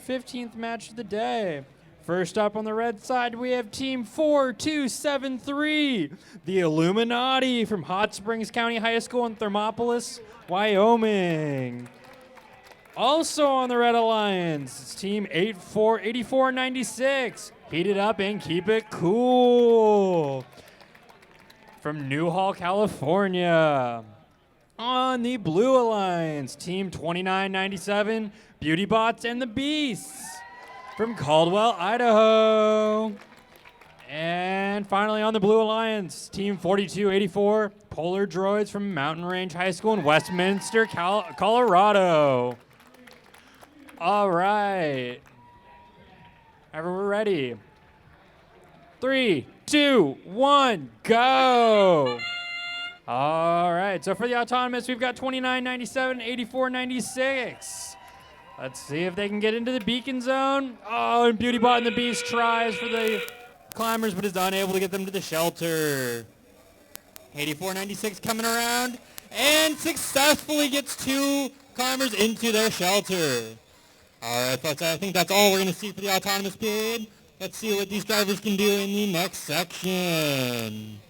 15th match of the day. First up on the red side, we have Team 4273, the Illuminati from Hot Springs County High School in Thermopolis, Wyoming. Also on the Red Alliance, it's Team 8496, Heat It Up and Keep It Cool, from Newhall, California. On the Blue Alliance, Team 2997, Beauty Bots and the Beasts, from Caldwell, Idaho. And finally on the Blue Alliance, Team 4284, Polar Droids from Mountain Range High School in Westminster, Colorado. All right. Everyone ready? 3, 2, 1, go! All right, so for the autonomous, we've got 2997, 8496. Let's see if they can get into the beacon zone. Oh, and Beauty Bot and the Beast tries for the climbers, but is unable to get them to the shelter. 8496 coming around and successfully gets 2 climbers into their shelter. All right, folks, I think that's all we're going to see for the autonomous period. Let's see what these drivers can do in the next section.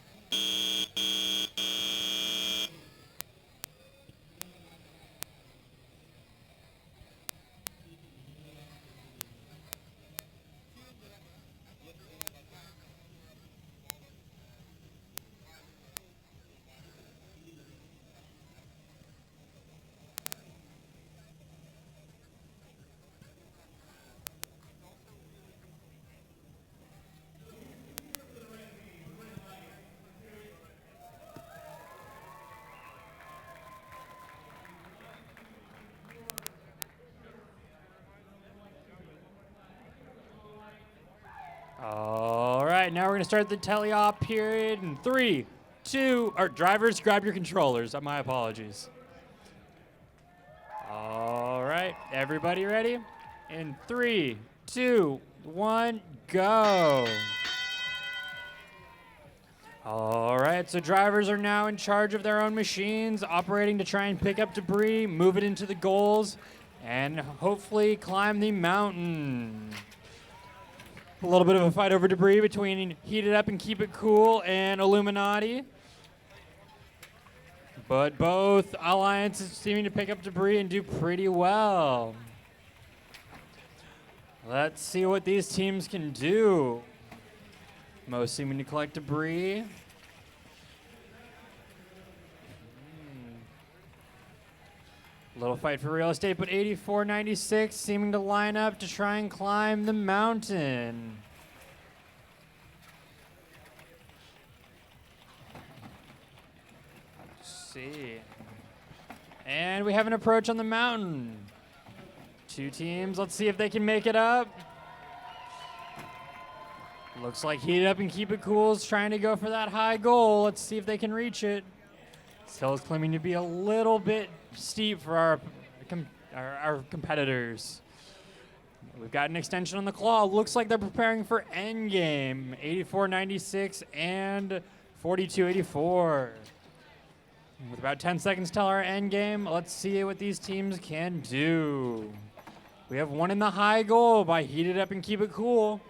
All right, now we're going to start the teleop period in 3, 2, or drivers, grab your controllers. My apologies. All right, everybody ready? In 3, 2, 1, go. All right, so drivers are now in charge of their own machines, operating to try and pick up debris, move it into the goals, and hopefully climb the mountain. A little bit of a fight over debris between Heat It Up and Keep It Cool and Illuminati. But both alliances seeming to pick up debris and do pretty well. Let's see what these teams can do. Most seeming to collect debris. Little fight for real estate, but 8496 seeming to line up to try and climb the mountain. Let's see. And we have an approach on the mountain. 2 teams, let's see if they can make it up. Looks like Heat It Up and Keep It Cool is trying to go for that high goal. Let's see if they can reach it. This hill is claiming to be a little bit steep for our competitors. We've got an extension on the claw. Looks like they're preparing for endgame. 8496 and 4284. With about 10 seconds till our endgame, let's see what these teams can do. We have one in the high goal by Heat It Up and Keep It Cool.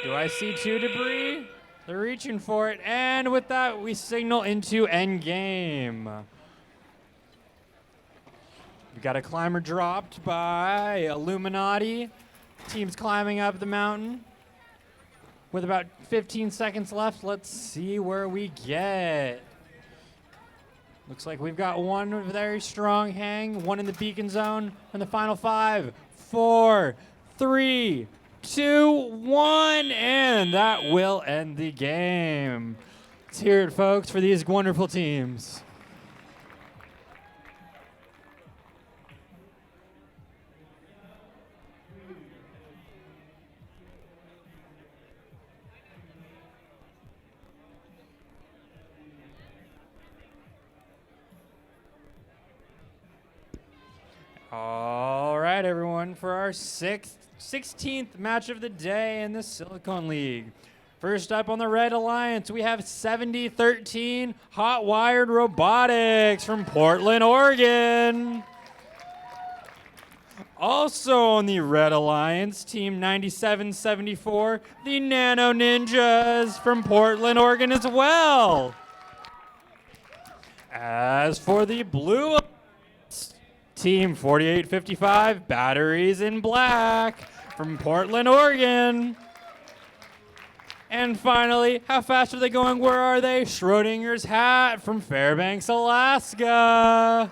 Do I see 2 debris? They're reaching for it, and with that, we signal into endgame. We got a climber dropped by Illuminati. Team's climbing up the mountain. With about 15 seconds left, let's see where we get. Looks like we've got one very strong hang, one in the beacon zone, and the final 5, 4, 3, 2, 1, and that will end the game. Let's hear it, folks, for these wonderful teams. All right, everyone, for our 16th match of the day in the Silicon League. First up on the Red Alliance, we have 7013 Hot Wired Robotics from Portland, Oregon. Also on the Red Alliance, Team 9774, the Nano Ninjas from Portland, Oregon as well. As for the Blue Alliance, Team 4855, Batteries in Black from Portland, Oregon. And finally, how fast are they going? Where are they? Schrodinger's Hat from Fairbanks, Alaska.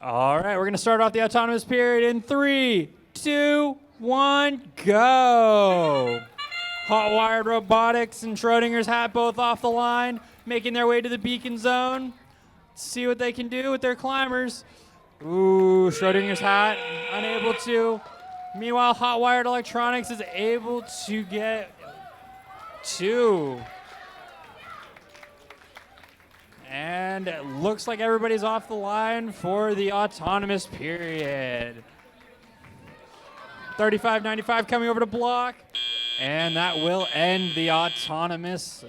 All right, we're going to start off the autonomous period in 3, 2, 1, go. Hot Wired Robotics and Schrodinger's Hat both off the line, making their way to the beacon zone. See what they can do with their climbers. Ooh, Schrodinger's Hat unable to. Meanwhile, Hot Wired Electronics is able to get 2. And it looks like everybody's off the line for the autonomous period. 3595 coming over to block. And that will end the autonomous.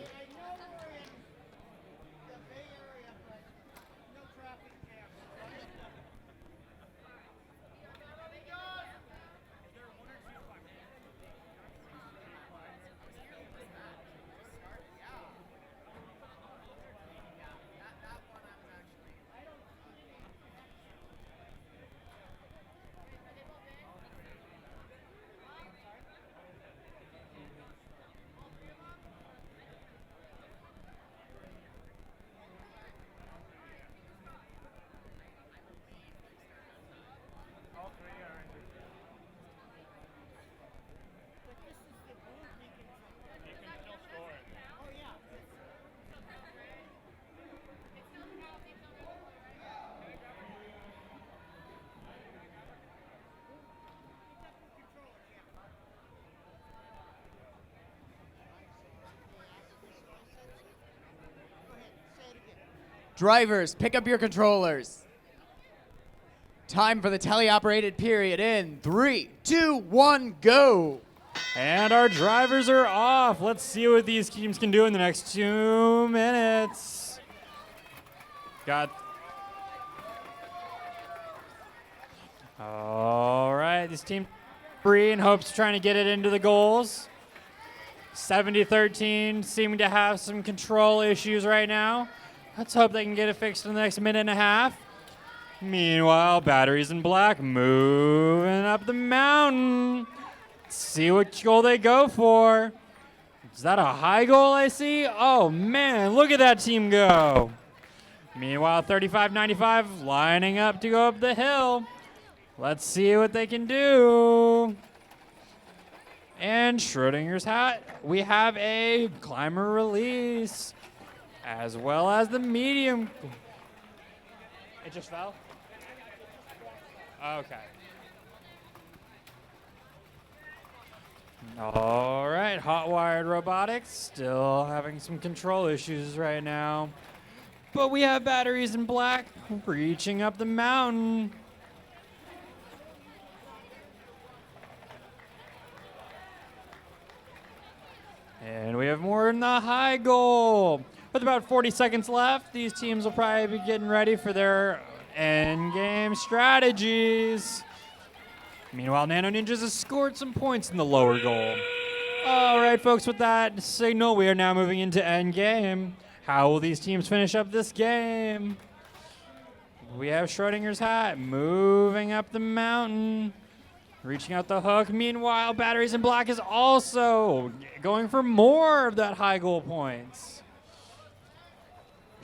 Drivers, pick up your controllers. Time for the teleoperated period in 3, 2, 1, go. And our drivers are off. Let's see what these teams can do in the next 2 minutes. All right, this team free and hopes trying to get it into the goals. 70-13 seeming to have some control issues right now. Let's hope they can get it fixed in the next minute and a half. Meanwhile, Batteries in Black moving up the mountain. Let's see what goal they go for. Is that a high goal I see? Oh man, look at that team go. Meanwhile, 35-95 lining up to go up the hill. Let's see what they can do. And Schrodinger's Hat, we have a climber release, as well as the medium. It just fell? Okay. All right, Hot Wired Robotics still having some control issues right now. But we have Batteries in Black reaching up the mountain. And we have more in the high goal. With about 40 seconds left, these teams will probably be getting ready for their end game strategies. Meanwhile, Nano Ninjas has scored some points in the lower goal. All right, folks, with that signal, we are now moving into end game. How will these teams finish up this game? We have Schrodinger's Hat moving up the mountain, reaching out the hook. Meanwhile, Batteries in Black is also going for more of that high goal points.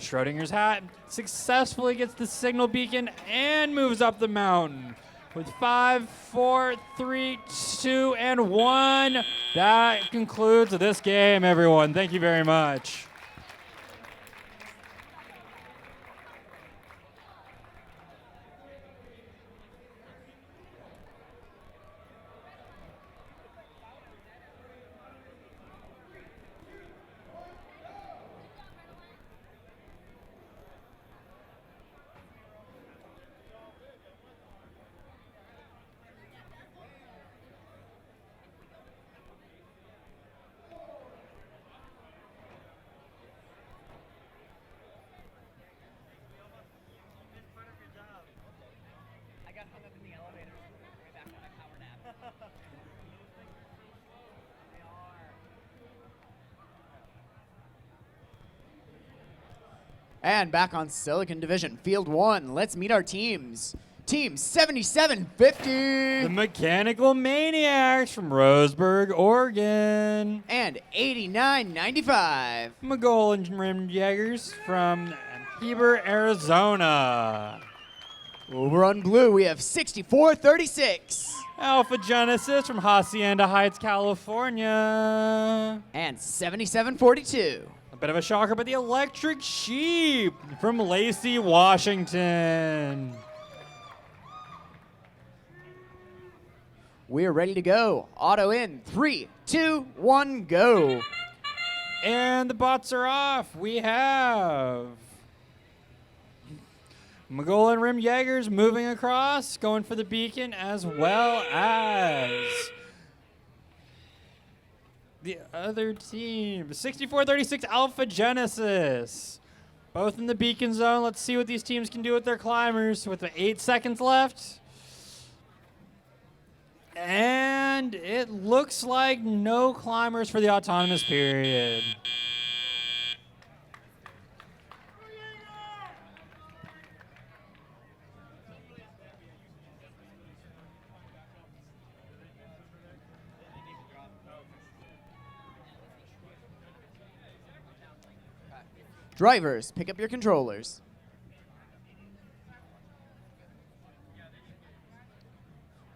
Schrodinger's Hat successfully gets the signal beacon and moves up the mountain. With 5, 4, 3, 2, and 1. That concludes this game, everyone. Thank you very much. And back on Silicon Division, Field 1. Let's meet our teams. Team 7750. The Mechanical Maniacs from Roseburg, Oregon. And 8995. Magolin Rim Jaggers from Heber, Arizona. Over on blue, we have 6436. Alpha Genesis from Hacienda Heights, California. And 7742. A bit of a shocker, but the Electric Sheep from Lacey, Washington. We're ready to go. Auto in 3, 2, 1, go. And the bots are off. We have Magolin Rim Jaegers moving across, going for the beacon, as well as the other team, 6436 Alpha Genesis. Both in the beacon zone. Let's see what these teams can do with their climbers with the 8 seconds left. And it looks like no climbers for the autonomous period. Drivers, pick up your controllers.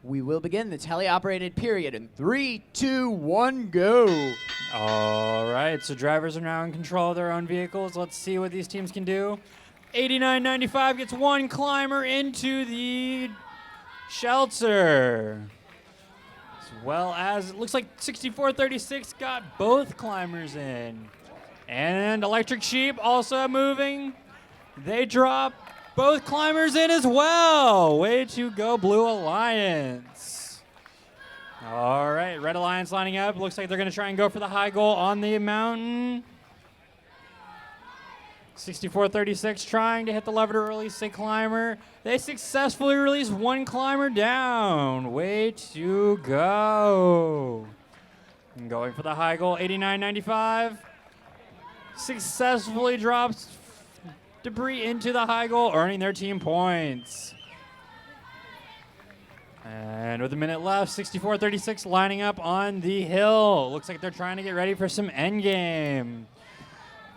We will begin the teleoperated period in 3, 2, 1, go. All right, so drivers are now in control of their own vehicles. Let's see what these teams can do. 8995 gets one climber into the shelter. As well as it looks like 6436 got both climbers in. And Electric Sheep also moving. They drop both climbers in as well. Way to go, Blue Alliance. All right, Red Alliance lining up. Looks like they're going to try and go for the high goal on the mountain. 6436 trying to hit the lever to release a climber. They successfully release one climber down. Way to go. And going for the high goal, 8995. Successfully drops debris into the high goal, earning their team points. And with a minute left, 6436 lining up on the hill. Looks like they're trying to get ready for some endgame.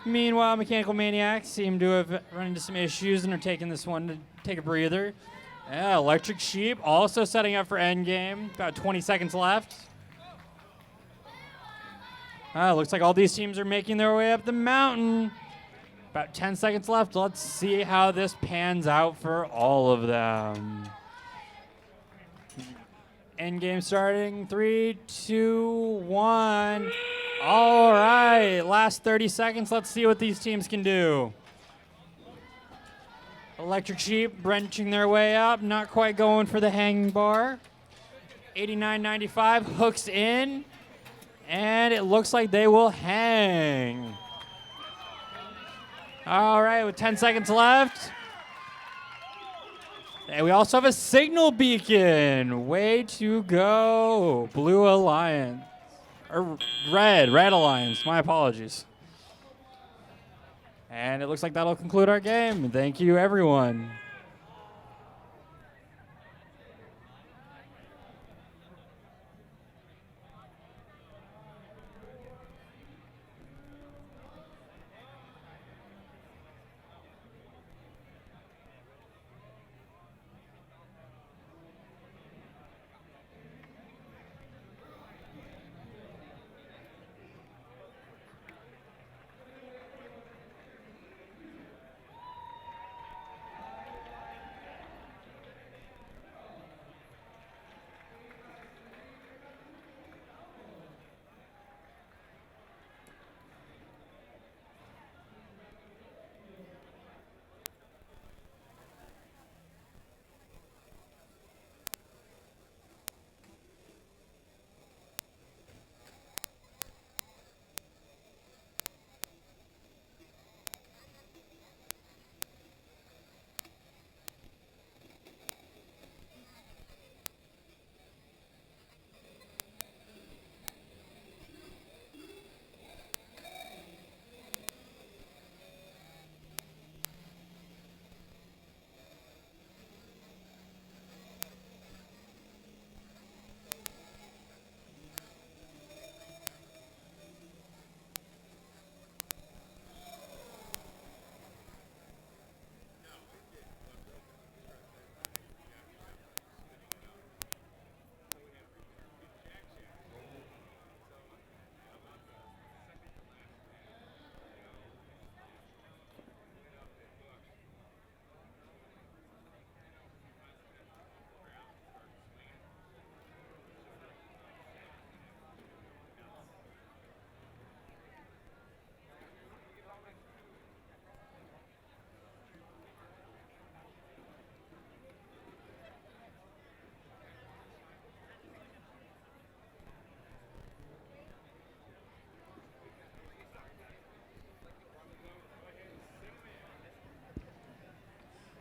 Meanwhile, Mechanical Maniacs seem to have run into some issues and are taking this one to take a breather. Yeah, Electric Sheep also setting up for endgame. About 20 seconds left. Looks like all these teams are making their way up the mountain. About 10 seconds left. Let's see how this pans out for all of them. Endgame starting. 3, 2, 1. All right. Last 30 seconds. Let's see what these teams can do. Electric Sheep wrenching their way up. Not quite going for the hanging bar. 8995 hooks in. And it looks like they will hang. All right, with 10 seconds left. And we also have a signal beacon. Way to go, Blue Alliance. Or Red Alliance, my apologies. And it looks like that'll conclude our game. Thank you, everyone.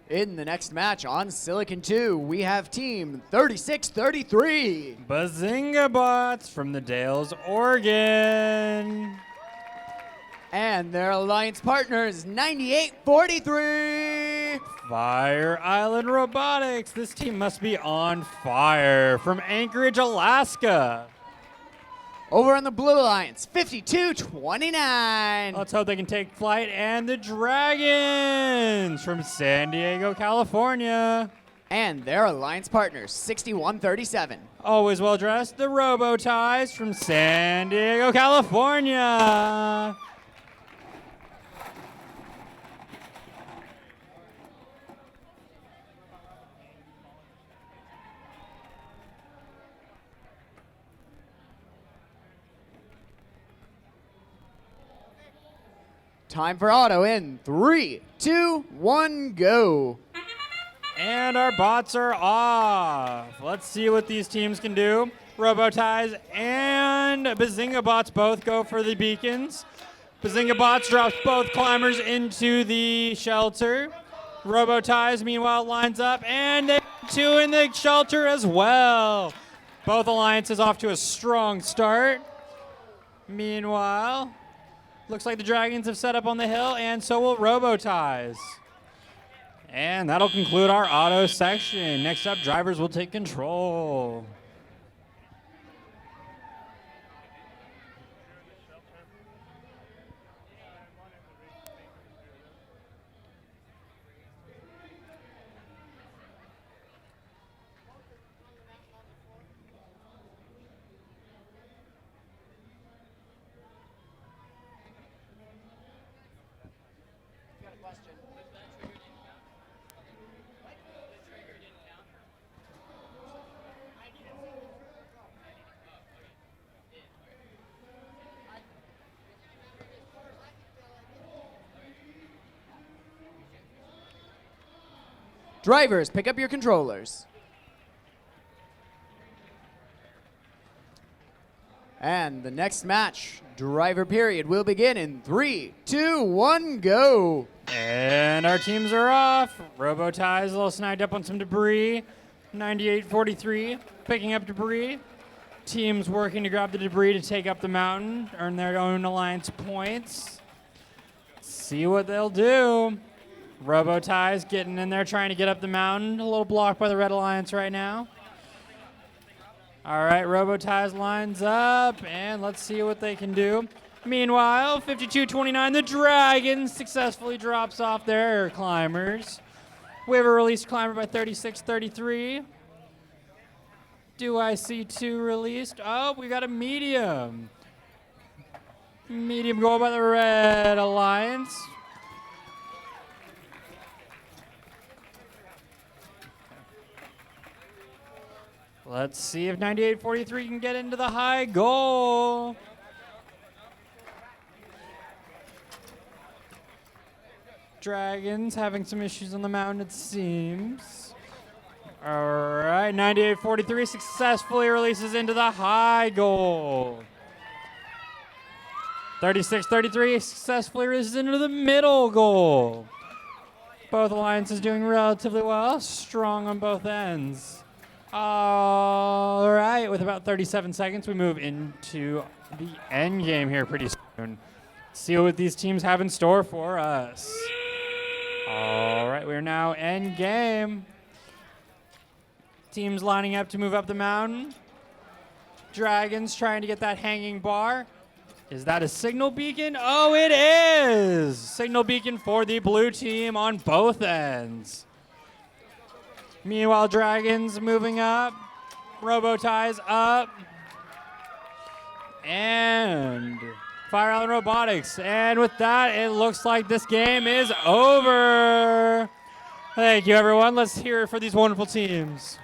In the next match on Silicon 2, we have team 3633. Bazinga Bots from the Dales, Oregon. And their alliance partners, 9843. Fire Island Robotics. This team must be on fire from Anchorage, Alaska. Over on the Blue Alliance, 5229. Let's hope they can take flight. And the Dragons from San Diego, California. And their alliance partners, 6137. Always well dressed, the Robo Ties from San Diego, California. Time for auto in 3, 2, 1, go. And our bots are off. Let's see what these teams can do. Roboties and Bazinga Bots both go for the beacons. Bazinga Bots drops both climbers into the shelter. Roboties, meanwhile, lines up, and they two in the shelter as well. Both alliances off to a strong start. Meanwhile, looks like the Dragons have set up on the hill, and so will Roboties. And that'll conclude our auto section. Next up, drivers will take control. Drivers, pick up your controllers. And the next match, driver period, will begin in 3, 2, 1, go. And our teams are off. Roboties a little snagged up on some debris. 9843 picking up debris. Teams working to grab the debris to take up the mountain, earn their own alliance points. See what they'll do. Roboties getting in there, trying to get up the mountain. A little blocked by the Red Alliance right now. All right, Roboties lines up, and let's see what they can do. Meanwhile, 5229, the Dragons successfully drops off their climbers. We have a released climber by 3633. Do I see two released? Oh, we got a medium. Medium goal by the Red Alliance. Let's see if 9843 can get into the high goal. Dragons having some issues on the mountain, it seems. All right, 9843 successfully releases into the high goal. 3633 successfully releases into the middle goal. Both alliances doing relatively well, strong on both ends. All right, with about 37 seconds, we move into the end game here pretty soon. See what these teams have in store for us. All right, we're now end game. Teams lining up to move up the mountain. Dragons trying to get that hanging bar. Is that a signal beacon? Oh, it is! Signal beacon for the blue team on both ends. Meanwhile, Dragons moving up. Roboties up. And Fire Island Robotics. And with that, it looks like this game is over. Thank you, everyone. Let's hear it for these wonderful teams.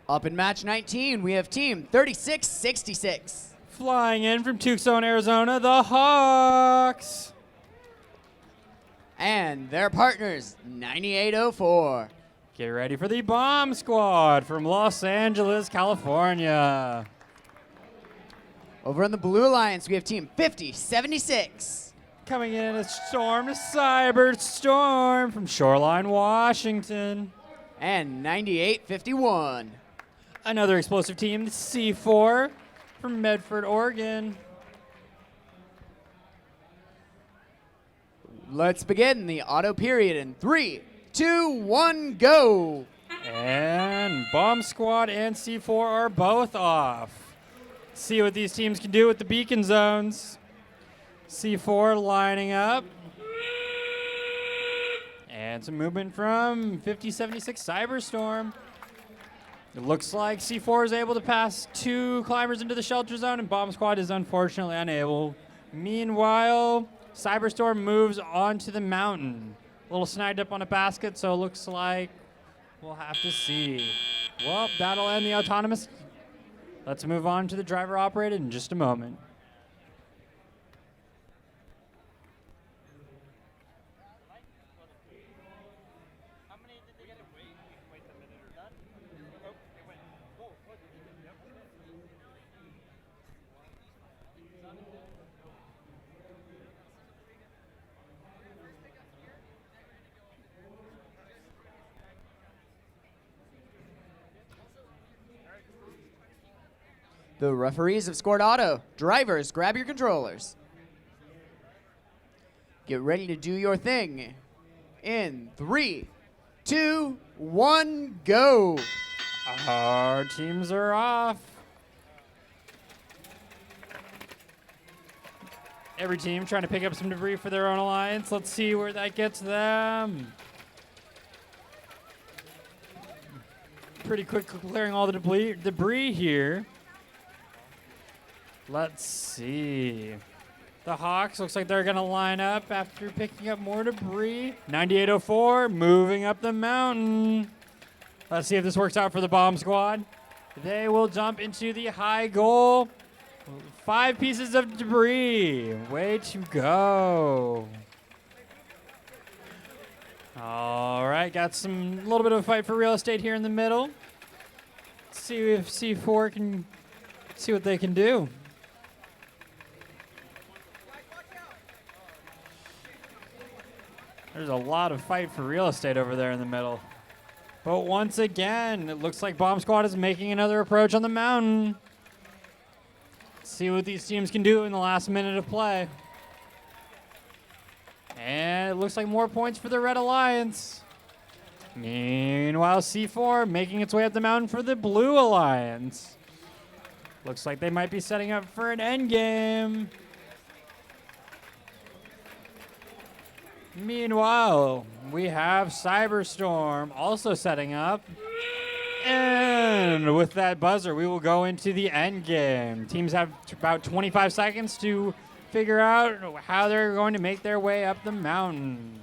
Up in match 19, we have team 3666. Flying in from Tucson, Arizona, the Hawks. and their partners, 9804. Get ready for the Bomb Squad from Los Angeles, California. Over on the Blue Alliance, we have Team 5076. Coming in a Storm to Cyber Storm from Shoreline, Washington. And 9851. Another explosive team, the C4 from Medford, Oregon. Let's begin the auto period in 3, 2, 1, go. And Bomb Squad and C4 are both off. See what these teams can do with the beacon zones. C4 lining up. And some movement from 5076 Cyberstorm. It looks like C4 is able to pass 2 climbers into the shelter zone, and Bomb Squad is unfortunately unable. Meanwhile, Cyberstorm moves onto the mountain. A little snagged up on a basket, so it looks like we'll have to see. Well, that'll end the autonomous. Let's move on to the driver operated in just a moment. The referees have scored auto. Drivers, grab your controllers. Get ready to do your thing. In 3, 2, 1, go. Our teams are off. Every team trying to pick up some debris for their own alliance. Let's see where that gets them. Pretty quick clearing all the debris here. Let's see. The Hawks looks like they're going to line up after picking up more debris. 9804 moving up the mountain. Let's see if this works out for the Bomb Squad. They will jump into the high goal. 5 pieces of debris. Way to go. All right, got a little bit of a fight for real estate here in the middle. Let's see if C4 can see what they can do. There's a lot of fight for real estate over there in the middle. But once again, it looks like Bomb Squad is making another approach on the mountain. Let's see what these teams can do in the last minute of play. And it looks like more points for the Red Alliance. Meanwhile, C4 making its way up the mountain for the Blue Alliance. Looks like they might be setting up for an endgame. Meanwhile, we have Cyberstorm also setting up. And with that buzzer, we will go into the end game. Teams have about 25 seconds to figure out how they're going to make their way up the mountain.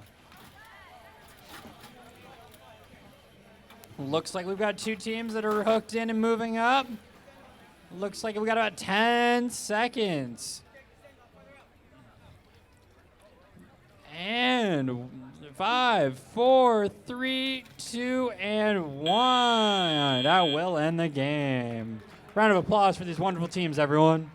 Looks like we've got 2 teams that are hooked in and moving up. Looks like we got about 10 seconds. And 5, 4, 3, 2, and 1. That will end the game. Round of applause for these wonderful teams, everyone.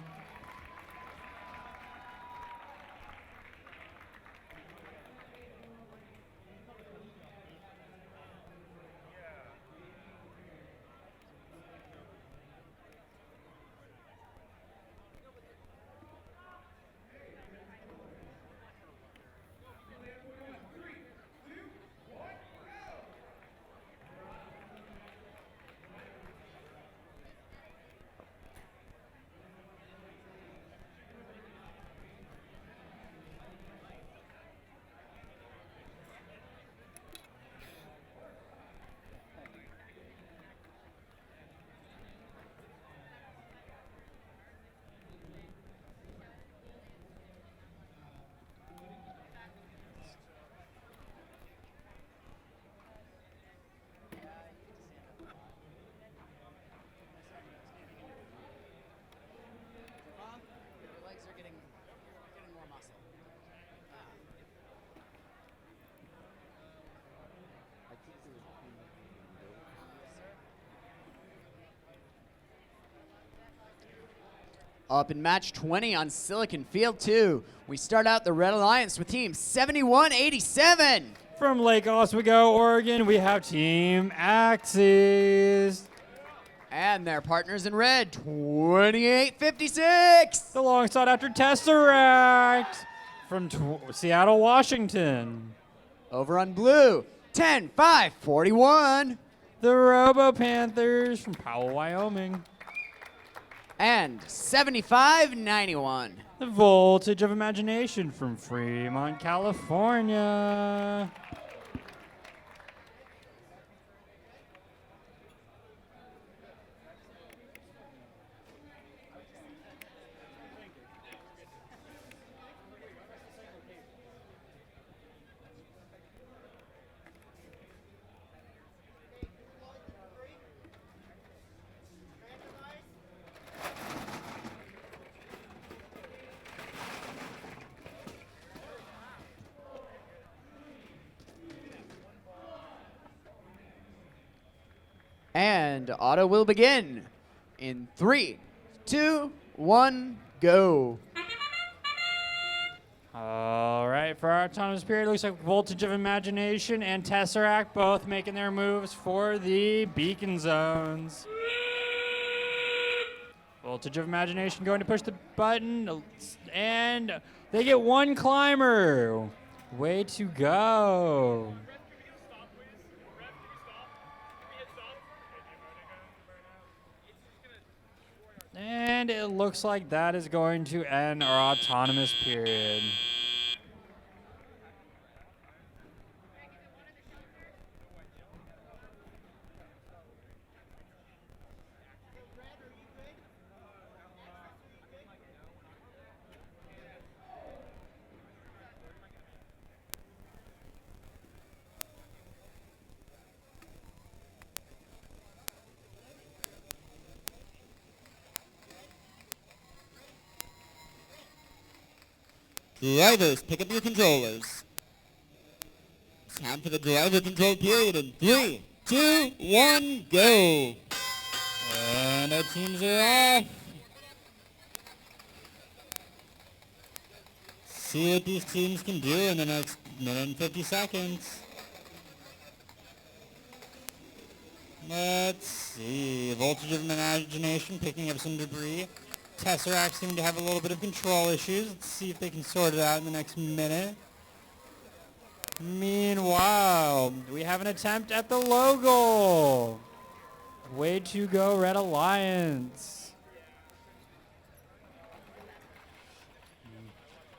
Up in match 20 on Silicon Field 2, we start out the Red Alliance with team 7187. From Lake Oswego, Oregon, we have Team Axis. And their partners in red, 2856. The long sought after Tesseract from Seattle, Washington. Over on blue, 10541. The Robo Panthers from Powell, Wyoming. And 7591. The Voltage of Imagination from Fremont, California. And auto will begin in 3, 2, 1, go. All right, for our autonomous period, it looks like Voltage of Imagination and Tesseract both making their moves for the beacon zones. Voltage of Imagination going to push the button, and they get one climber. Way to go. And it looks like that is going to end our autonomous period. Drivers, pick up your controllers. Time for the driver control period in 3, 2, 1, go. And our teams are off. See what these teams can do in the next minute and 50 seconds. Let's see. Voltage of Imagination picking up some debris. Tesseract seem to have a little bit of control issues. Let's see if they can sort it out in the next minute. Meanwhile, we have an attempt at the logo. Way to go, Red Alliance.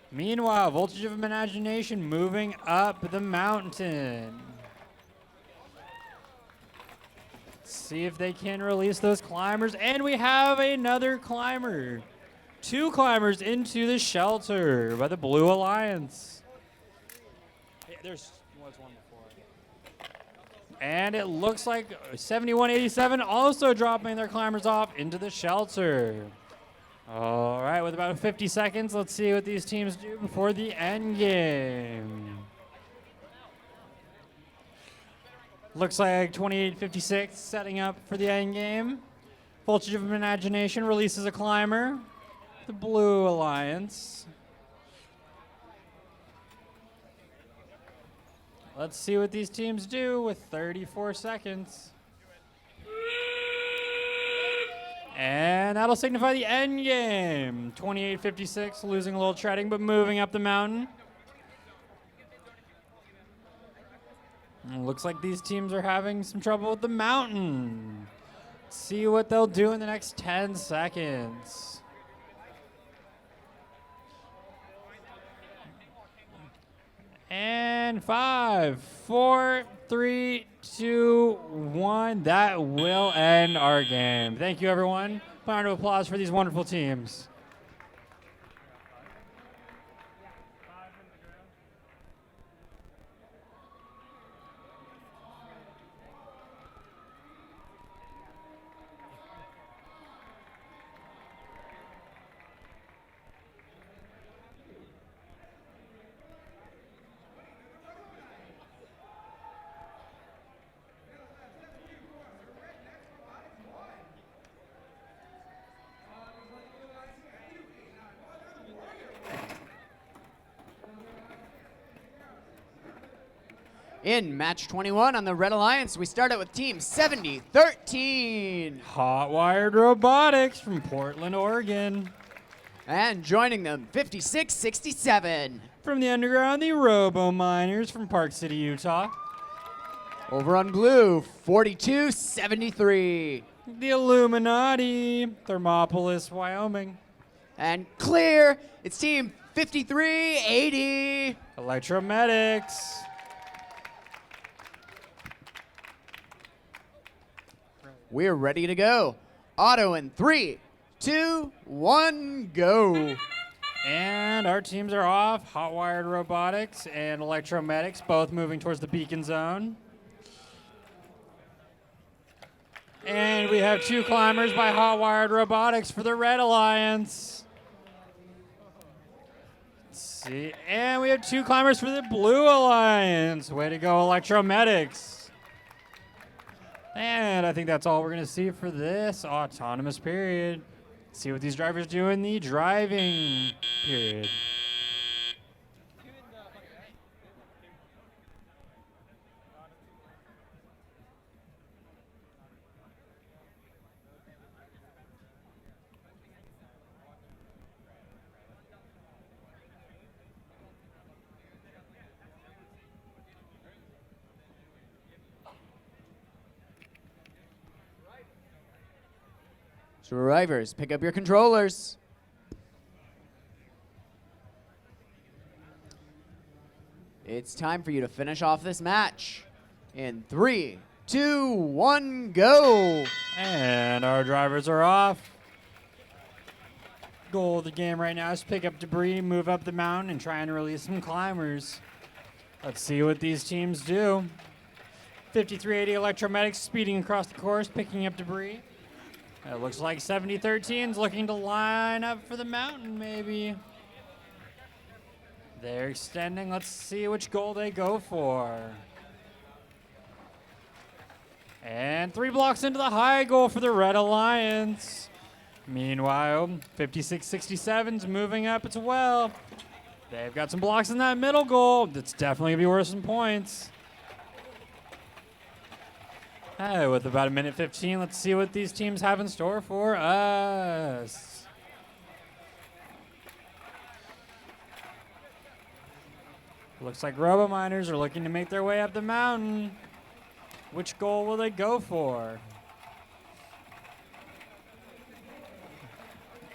Meanwhile, Voltage of Imagination moving up the mountain. See if they can release those climbers. And we have another climber. 2 climbers into the shelter by the Blue Alliance. Hey, was one before. And it looks like 7187 also dropping their climbers off into the shelter. All right, with about 50 seconds, let's see what these teams do before the end game. Looks like 2856 setting up for the end game. Voltage of Imagination releases a climber. The Blue Alliance. Let's see what these teams do with 34 seconds. And that'll signify the end game. 2856 losing a little treading, but moving up the mountain. Looks like these teams are having some trouble with the mountain. See what they'll do in the next 10 seconds. And 5, 4, 3, 2, 1. That will end our game. Thank you, everyone. Round of applause for these wonderful teams. In match 21 on the Red Alliance, we start out with Team 7013. Hot Wired Robotics from Portland, Oregon. And joining them, 5667. From the underground, the Robo Miners from Park City, Utah. Over on blue, 4273. The Illuminati, Thermopolis, Wyoming. And clear, it's Team 5380. Electromedics. We're ready to go. Auto in 3, 2, 1, go. And our teams are off. Hot Wired Robotics and Electromedics both moving towards the beacon zone. And we have 2 climbers by Hot Wired Robotics for the Red Alliance. Let's see. And we have 2 climbers for the Blue Alliance. Way to go, Electromedics. And I think that's all we're going to see for this autonomous period. See what these drivers do in the driving period. Drivers, pick up your controllers. It's time for you to finish off this match. In 3, 2, 1, go. And our drivers are off. Goal of the game right now is pick up debris, move up the mountain, and try and release some climbers. Let's see what these teams do. 5380 Electromedics speeding across the course, picking up debris. It looks like 7013's looking to line up for the mountain, maybe. They're extending. Let's see which goal they go for. And 3 blocks into the high goal for the Red Alliance. Meanwhile, 5667's moving up as well. They've got some blocks in that middle goal. That's definitely going to be worth some points. With about a minute 15, let's see what these teams have in store for us. Looks like Robo Miners are looking to make their way up the mountain. Which goal will they go for?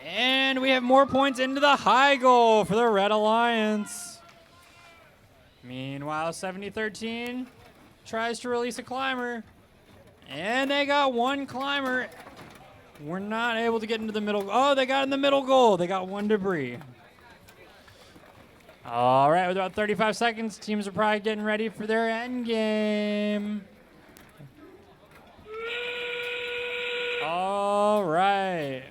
And we have more points into the high goal for the Red Alliance. Meanwhile, 7013 tries to release a climber. And they got 1 climber. We're not able to get into the middle. Oh, they got in the middle goal. They got 1 debris. All right, with about 35 seconds, teams are probably getting ready for their end game. All right.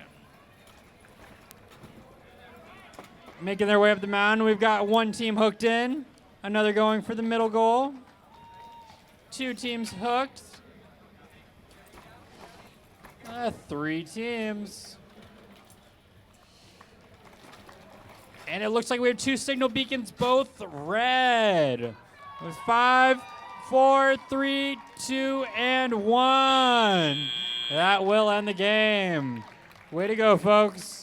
Making their way up the mountain. We've got 1 team hooked in. Another going for the middle goal. 2 teams hooked. 3 teams. And it looks like we have 2 signal beacons, both red. With 5, 4, 3, 2, and 1. That will end the game. Way to go, folks.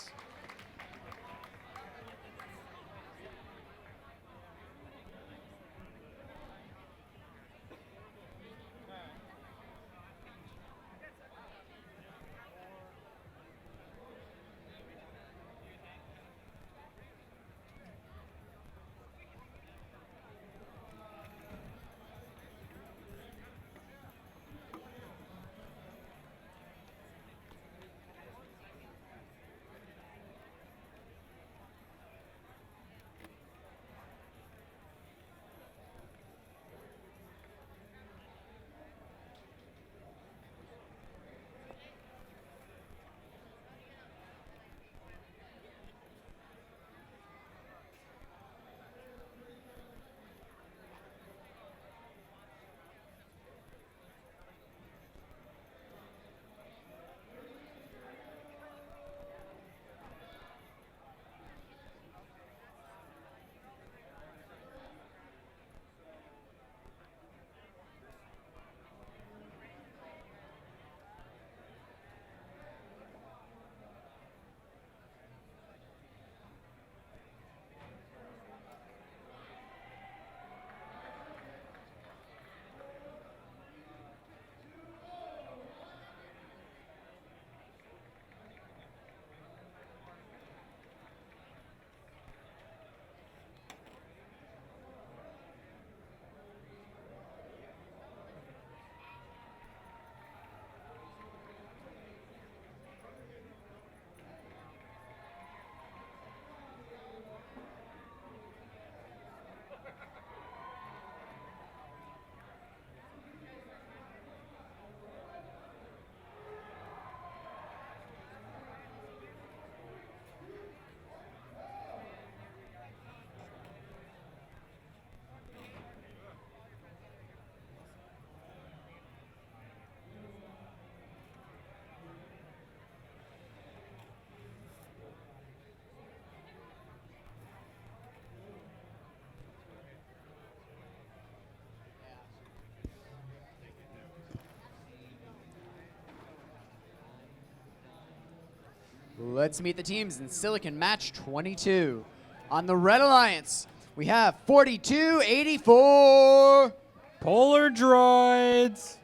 Let's meet the teams in Silicon Match 22. On the Red Alliance, we have 4284 Polar Droids.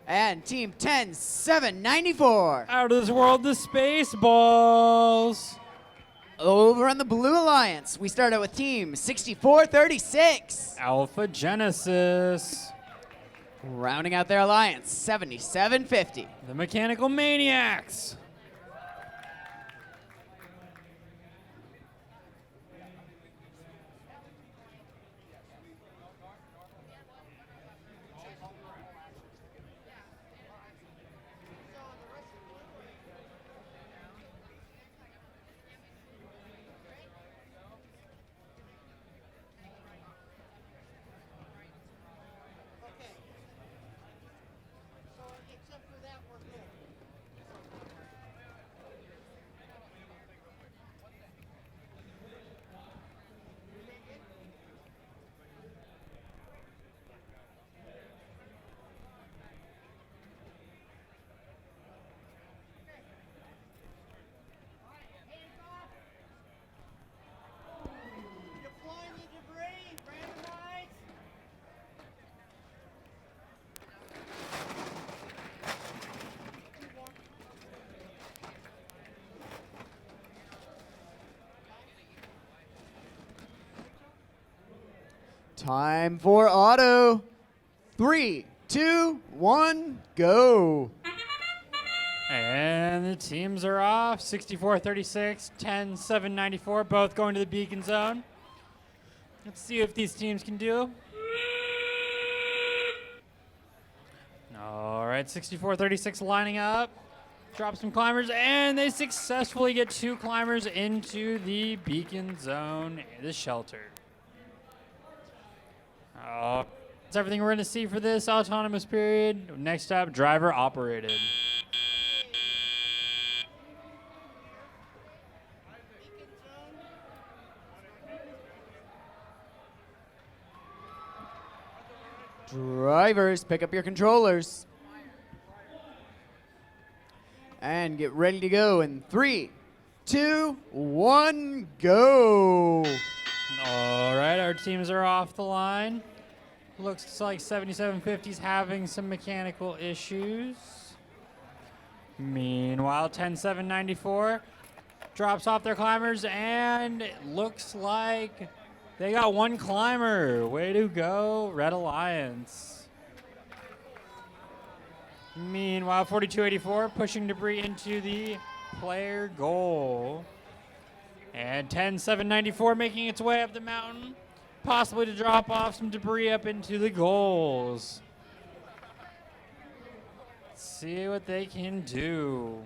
and Team 10794. Out of this world, the Spaceballs. Over on the Blue Alliance, we start out with Team 6436. Alpha Genesis. Rounding out their alliance, 7750. The Mechanical Maniacs. Time for auto. 3, 2, 1, go. And the teams are off. 6436, 10794, both going to the beacon zone. Let's see if these teams can do. All right, 6436 lining up. Drop some climbers, and they successfully get 2 climbers into the beacon zone, the shelter. That's everything we're going to see for this autonomous period. Next up, driver operated. Drivers, pick up your controllers. And get ready to go in 3, 2, 1, go. All right, our teams are off the line. Looks like 7750's having some mechanical issues. Meanwhile, 10794 drops off their climbers, and it looks like they got 1 climber. Way to go, Red Alliance. Meanwhile, 4284 pushing debris into the player goal. And 10794 making its way up the mountain, possibly to drop off some debris up into the goals. Let's see what they can do.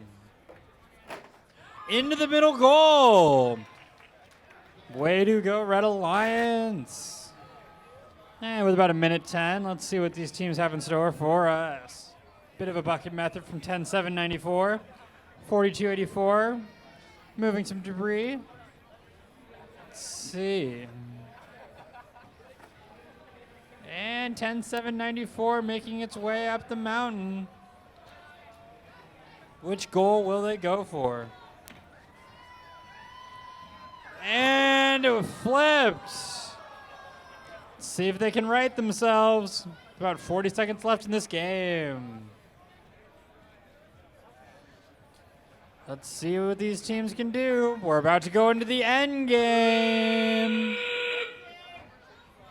Into the middle goal. Way to go, Red Alliance. And with about 1:10, let's see what these teams have in store for us. Bit of a bucket method from 10794. 4284 moving some debris. Let's see. And 10794 making its way up the mountain. Which goal will they go for? And it flipped. Let's see if they can right themselves. About 40 seconds left in this game. Let's see what these teams can do. We're about to go into the end game.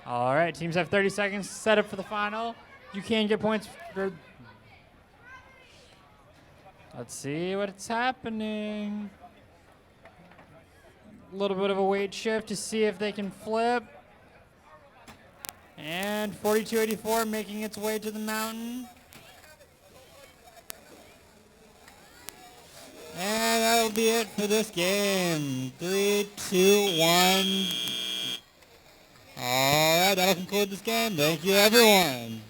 All right, teams have 30 seconds to set up for the final. You can get points for... Let's see what's happening. A little bit of a weight shift to see if they can flip. And 4284 making its way to the mountain. And that'll be it for this game. 3, 2, 1. All right, that'll conclude this game. Thank you, everyone.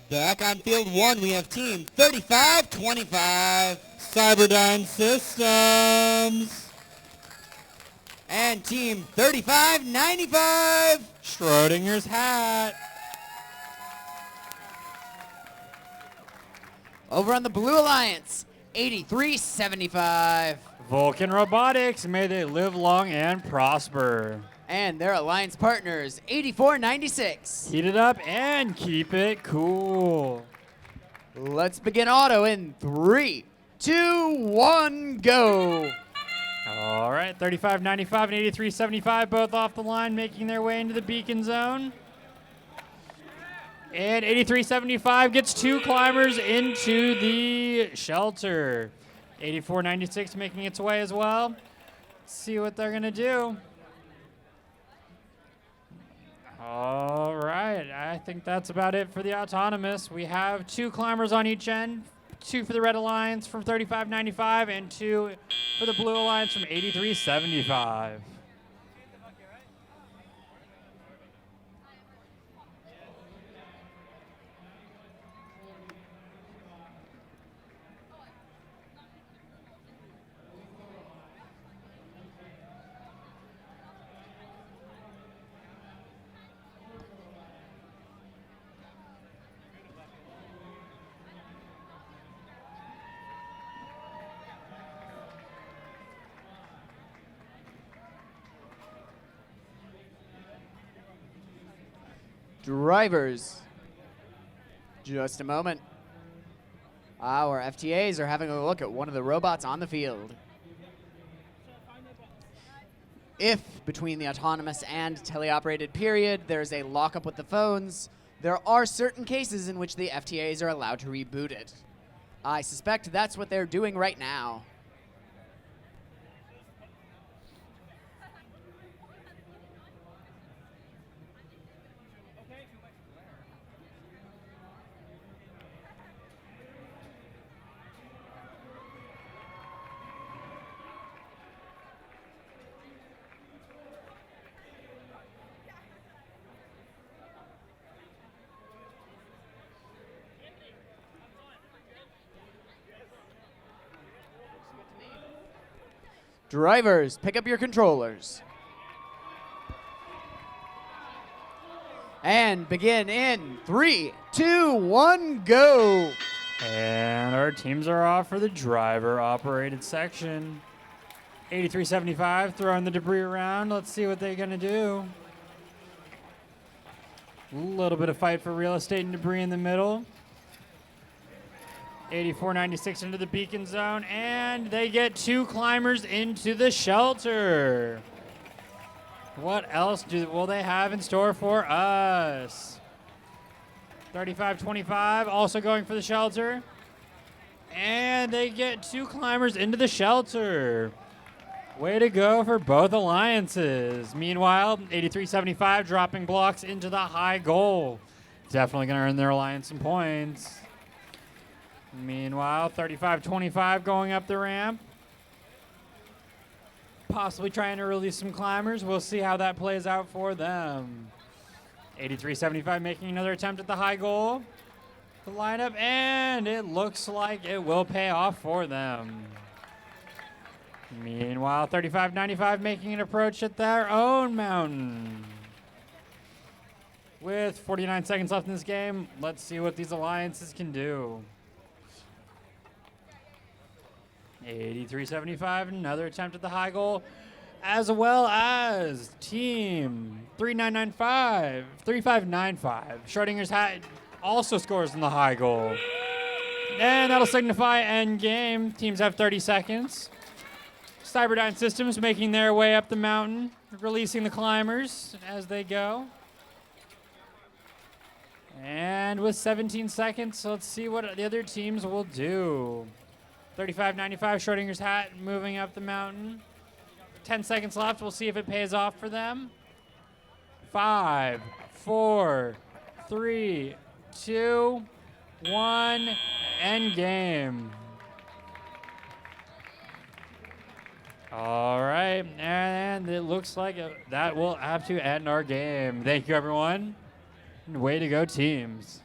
Back on field 1, we have team 35-25. Cyberdyne Systems. And Team 3595. Schrodinger's hat. Over on the Blue Alliance, 8375. Vulcan Robotics, may they live long and prosper. And their alliance partners, 8496. Heat it up and keep it cool. Let's begin auto in 3, 2, 1, go. All right, 3595 and 8375 both off the line, making their way into the beacon zone. And 8375 gets 2 climbers into the shelter. 8496 making its way as well. Let's see what they're gonna do. All right, I think that's about it for the autonomous. We have 2 climbers on each end, 2 for the Red Alliance from 3595 and 2 for the Blue Alliance from 8375. Drivers, just a moment. Our FTAs are having a look at one of the robots on the field. If between the autonomous and teleoperated period there's a lockup with the phones, there are certain cases in which the FTAs are allowed to reboot it. I suspect that's what they're doing right now. Drivers, pick up your controllers. And begin in 3, 2, 1, go. And our teams are off for the driver-operated section. 8375 throwing the debris around. Let's see what they're going to do. A little bit of fight for real estate and debris in the middle. 8496 into the beacon zone, and they get 2 climbers into the shelter. What else will they have in store for us? 3525 also going for the shelter. And they get 2 climbers into the shelter. Way to go for both alliances. Meanwhile, 8375 dropping blocks into the high goal. Definitely going to earn their alliance some points. Meanwhile, 3525 going up the ramp. Possibly trying to release some climbers. We'll see how that plays out for them. 8375 making another attempt at the high goal. The lineup, and it looks like it will pay off for them. Meanwhile, 3595 making an approach at their own mountain. With 49 seconds left in this game, let's see what these alliances can do. 8375, another attempt at the high goal, as well as team 3595. Schrodinger's hat also scores in the high goal. And that'll signify end game. Teams have 30 seconds. Cyberdyne Systems making their way up the mountain, releasing the climbers as they go. And with 17 seconds, let's see what the other teams will do. 3595, Schrodinger's hat moving up the mountain. 10 seconds left. We'll see if it pays off for them. 5, 4, 3, 2, 1, end game. All right, and it looks like that will have to end our game. Thank you, everyone. Way to go, teams.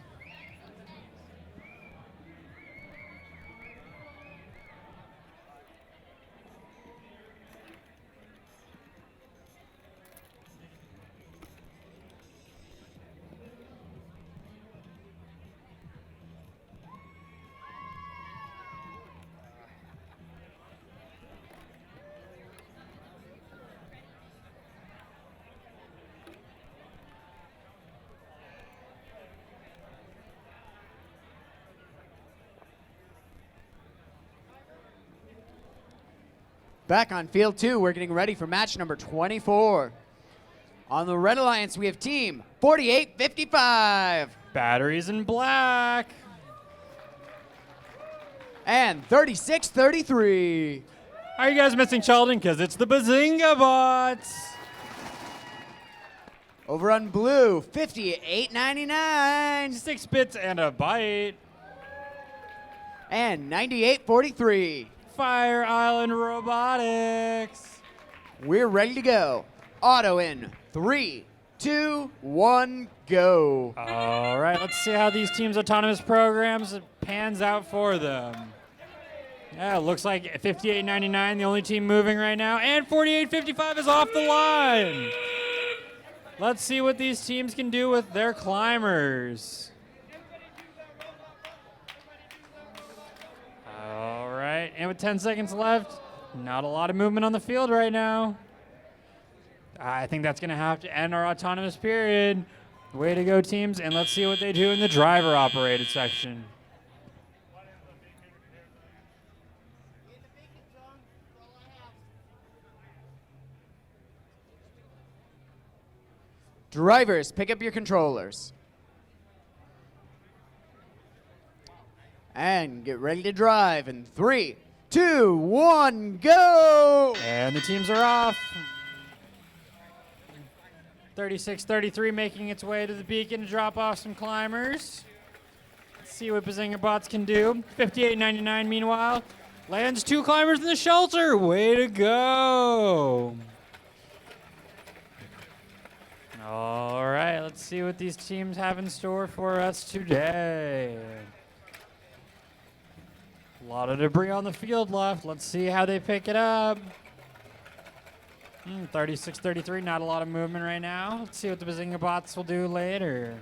Back on field 2, we're getting ready for match number 24. On the Red Alliance, we have team 4855 Batteries in black. and 3633. Are you guys missing Sheldon? Because it's the Bazinga Bots. Over on blue, 5899 6 bits and a byte. and 9843. Fire Island Robotics. We're ready to go. Auto in 3, 2, 1, go. All right, let's see how these teams' autonomous programs pans out for them. Yeah, it looks like 5899, the only team moving right now, and 4855 is off the line. Let's see what these teams can do with their climbers. All right, and with 10 seconds left, not a lot of movement on the field right now. I think that's going to have to end our autonomous period. Way to go, teams, and let's see what they do in the driver-operated section. Drivers, pick up your controllers. And get ready to drive in 3, 2, 1, go! And the teams are off. 3633 making its way to the beacon to drop off some climbers. Let's see what Bazinga Bots can do. 5899 meanwhile lands 2 climbers in the shelter. Way to go. All right, let's see what these teams have in store for us today. A lot of debris on the field left. Let's see how they pick it up. 36-33, not a lot of movement right now. Let's see what the Bazinga Bots will do later.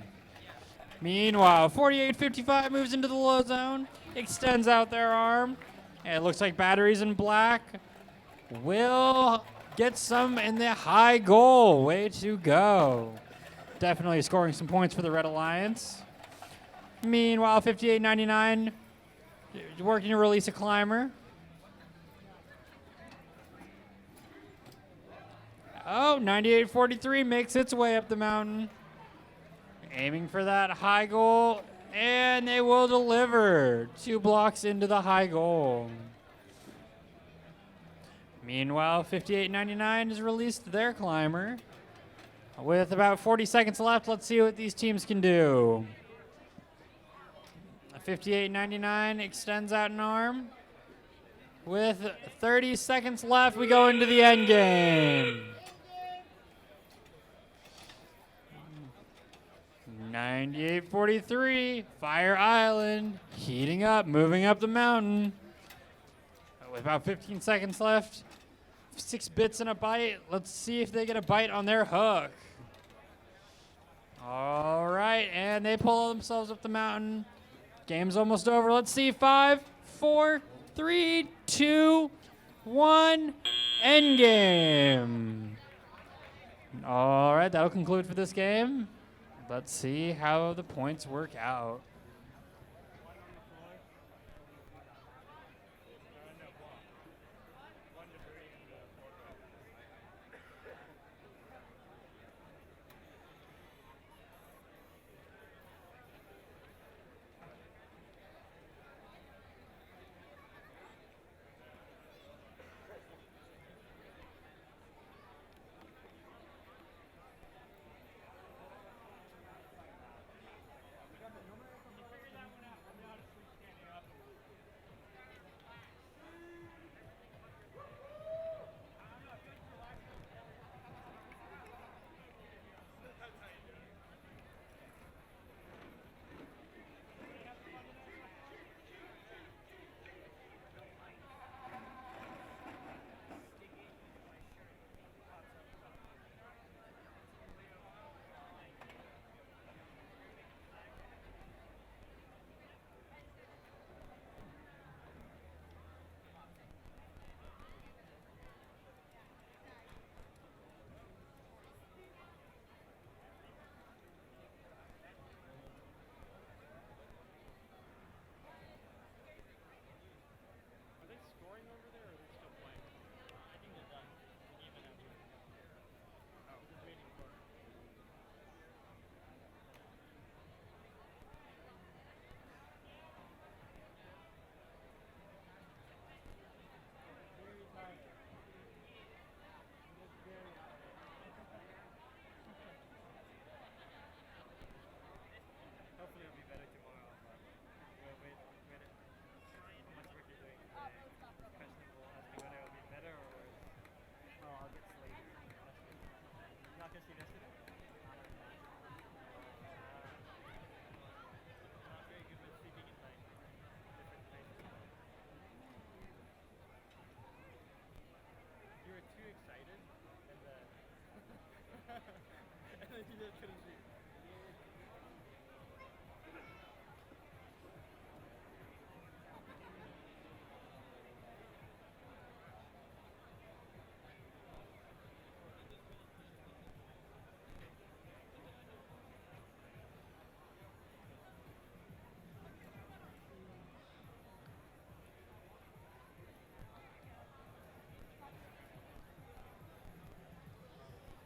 Meanwhile, 48-55 moves into the low zone, extends out their arm, and it looks like batteries in black will get some in the high goal. Way to go. Definitely scoring some points for the Red Alliance. Meanwhile, 58-99 working to release a climber. Oh, 98-43 makes its way up the mountain. Aiming for that high goal, and they will deliver 2 blocks into the high goal. Meanwhile, 58-99 has released their climber. With about 40 seconds left, let's see what these teams can do. 58-99 extends out an arm. With 30 seconds left, we go into the end game. 98-43, Fire Island heating up, moving up the mountain. With about 15 seconds left, 6 bits and a bite. Let's see if they get a bite on their hook. All right, and they pull themselves up the mountain. Game's almost over. Let's see, 5, 4, 3, 2, 1, end game. All right, that'll conclude for this game. Let's see how the points work out.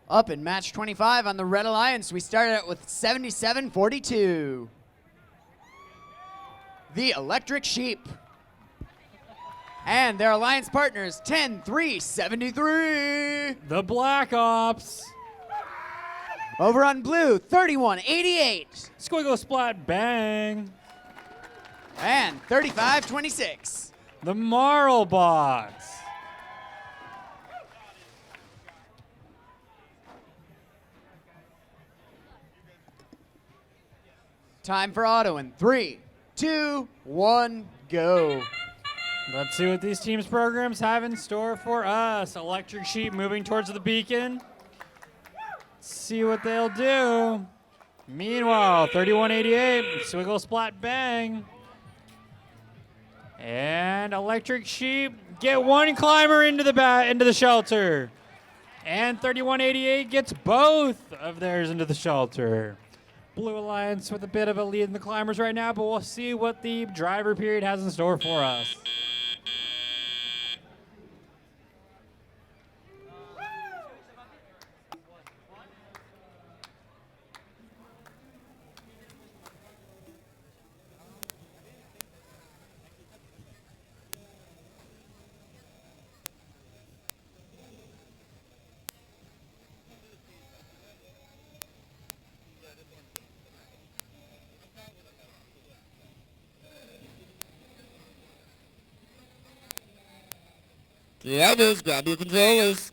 Up in match 25 on the Red Alliance, we started out with 77-42. The Electric Sheep. And their alliance partners, 10-3-73. The Black Ops. Over on blue, 31-88. Squiggle Splat Bang. And 35-26. The Marl Bots. Time for auto in 3, 2, 1, go. Let's see what these teams' programs have in store for us. Electric Sheep moving towards the beacon. See what they'll do. Meanwhile, 31-88, Swiggle Splat Bang. And Electric Sheep get one climber into the shelter. And 31-88 gets both of theirs into the shelter. Blue Alliance with a bit of a lead in the climbers right now, but we'll see what the driver period has in store for us. Drivers, grab your controllers.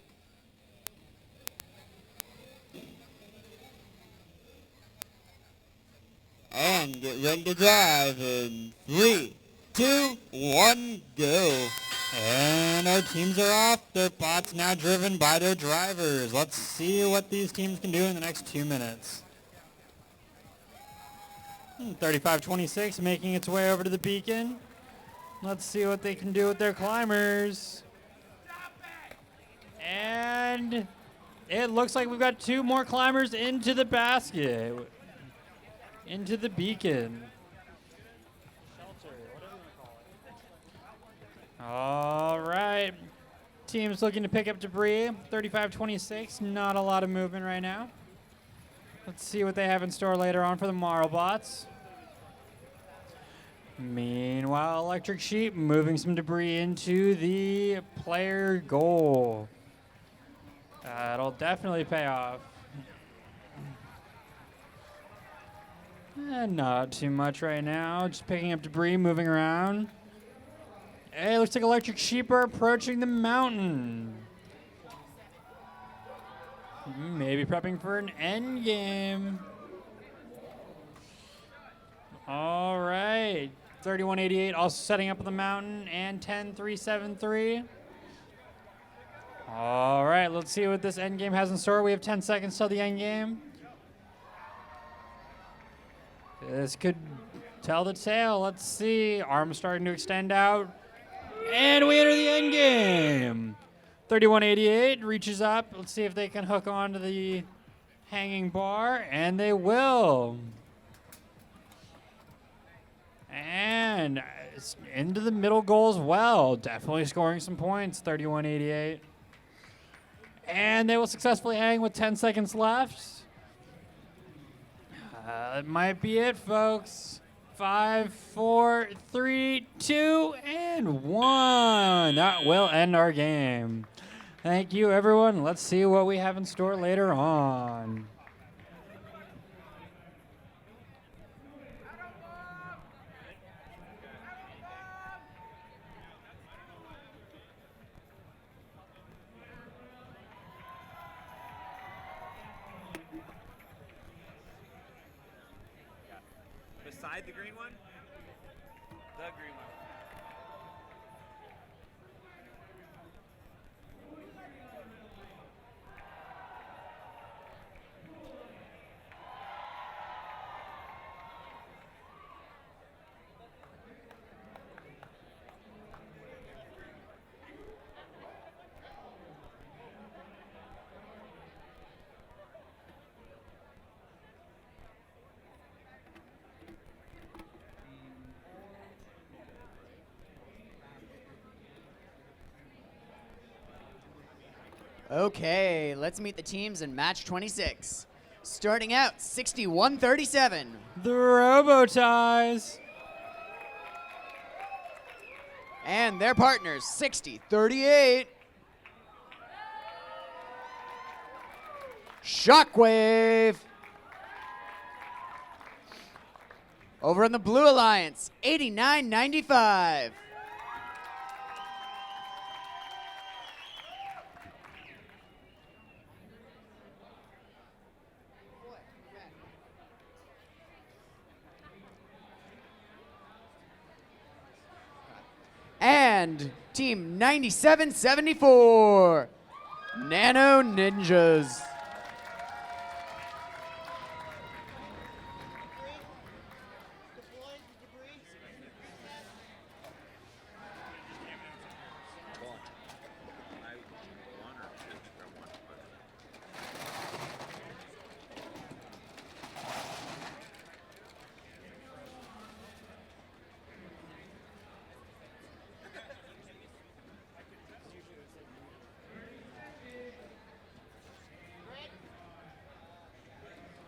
And get ready to drive in 3, 2, 1, go. And our teams are off. Their bots now driven by their drivers. Let's see what these teams can do in the next 2 minutes. 35-26 making its way over to the beacon. Let's see what they can do with their climbers. And it looks like we've got 2 more climbers into the basket. Into the beacon. Shelter, whatever you call it. All right. Team's looking to pick up debris. 35-26. Not a lot of movement right now. Let's see what they have in store later on for the Marl Bots. Meanwhile, Electric Sheep moving some debris into the player goal. It'll definitely pay off. Not too much right now. Just picking up debris, moving around. Hey, looks like Electric Sheep are approaching the mountain. Maybe prepping for an end game. All right. 31-88 also setting up on the mountain, and 10-3-7-3. All right, let's see what this end game has in store. We have 10 seconds till the end game. This could tell the tale. Let's see. Arms starting to extend out. And we enter the end game. 31-88 reaches up. Let's see if they can hook onto the hanging bar, and they will. And it's into the middle goal as well. Definitely scoring some points, 31-88. And they will successfully hang with 10 seconds left. That might be it, folks. 5, 4, 3, 2, and 1. That will end our game. Thank you, everyone. Let's see what we have in store later on. Beside the green one? The green one. Okay, let's meet the teams in match 26. Starting out, 61-37. The Roboties. And their partners, 60-38. Shockwave. Over in the Blue Alliance, 89-95. And Team 97-74, Nano Ninjas.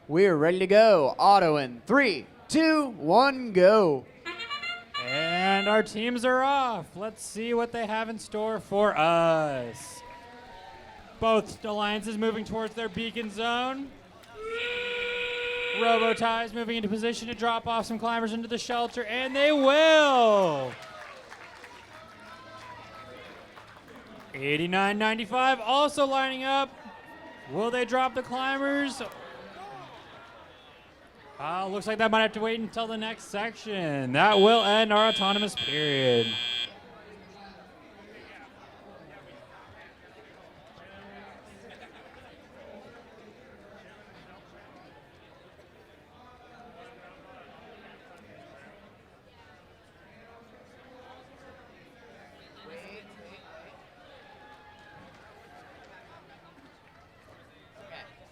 We're ready to go. Auto in 3, 2, 1, go. And our teams are off. Let's see what they have in store for us. Both alliances moving towards their beacon zone. Roboties moving into position to drop off some climbers into the shelter, and they will. 89-95 also lining up. Will they drop the climbers? Looks like that might have to wait until the next section. That will end our autonomous period.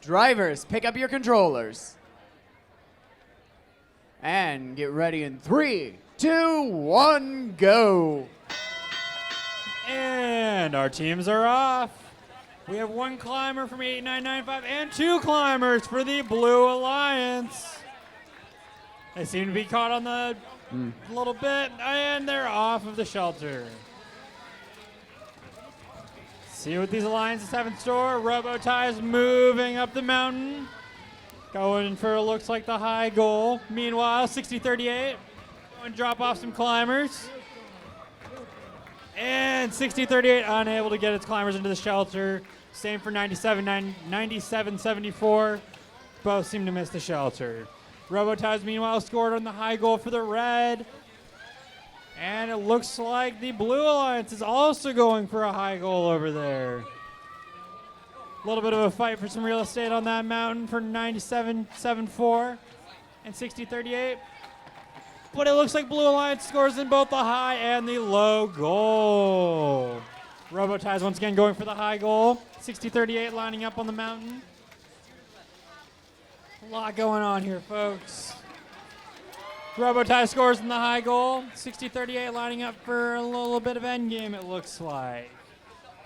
Drivers, pick up your controllers. And get ready in 3, 2, 1, go. And our teams are off. We have one climber from 8995 and two climbers for the Blue Alliance. They seem to be caught on the little bit, and they're off of the shelter. See what these alliances have in store. Roboties moving up the mountain. Going for, looks like, the high goal. Meanwhile, 60-38. Going to drop off some climbers. And 60-38 unable to get its climbers into the shelter. Same for 97-74. Both seem to miss the shelter. Roboties, meanwhile, scored on the high goal for the red. And it looks like the Blue Alliance is also going for a high goal over there. A little bit of a fight for some real estate on that mountain for 97-74 and 60-38. But it looks like Blue Alliance scores in both the high and the low goal. Roboties once again going for the high goal. 60-38 lining up on the mountain. A lot going on here, folks. Roboties scores in the high goal. 60-38 lining up for a little bit of endgame, it looks like.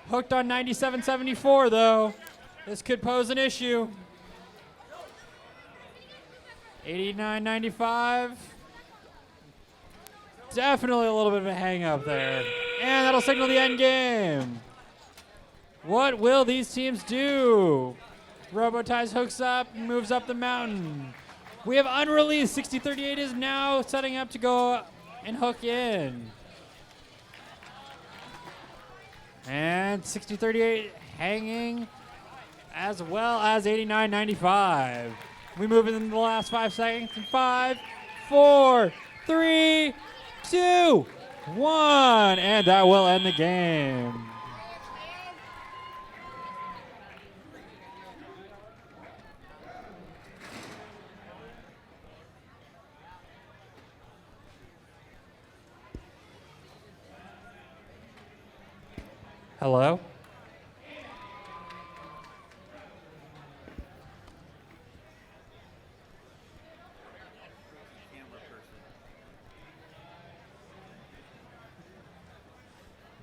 Hooked on 97-74, though. This could pose an issue. 89-95. Definitely a little bit of a hang up there. And that'll signal the end game. What will these teams do? Roboties hooks up, moves up the mountain. We have unreleased. 60-38 is now setting up to go and hook in. And 60-38 hanging, as well as 89-95. We move in the last 5 seconds. 5, 4, 3, 2, 1. And that will end the game. Hello?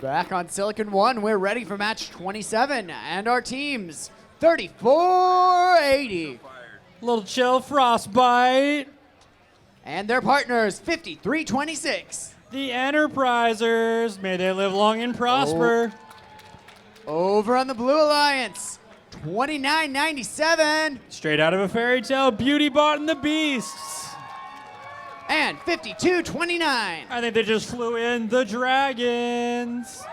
Back on Silicon 1, we're ready for match 27, and our teams 34-80. Little chill frostbite. And their partners 53-26. The Enterprisers. May they live long and prosper. Over on the Blue Alliance, 29-97. Straight out of a fairy tale, Beauty Bot and the Beasts. And 52-29. I think they just flew in the Dragons.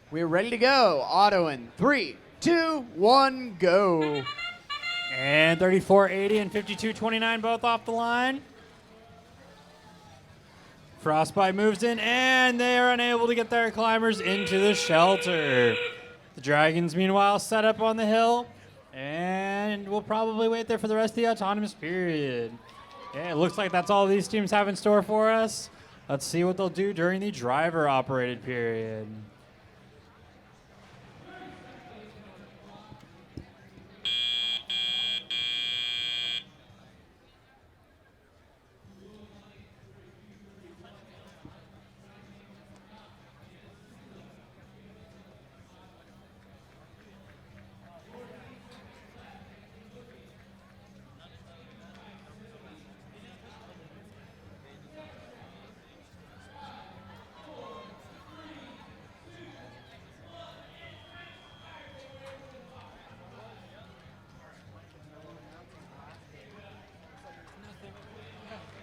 We're ready to go. Auto in 3, 2, 1, go. And 34-80 and 52-29 both off the line. Frostbite moves in, and they are unable to get their climbers into the shelter. The Dragons, meanwhile, set up on the hill, and will probably wait there for the rest of the autonomous period. Yeah, it looks like that's all these teams have in store for us. Let's see what they'll do during the driver-operated period.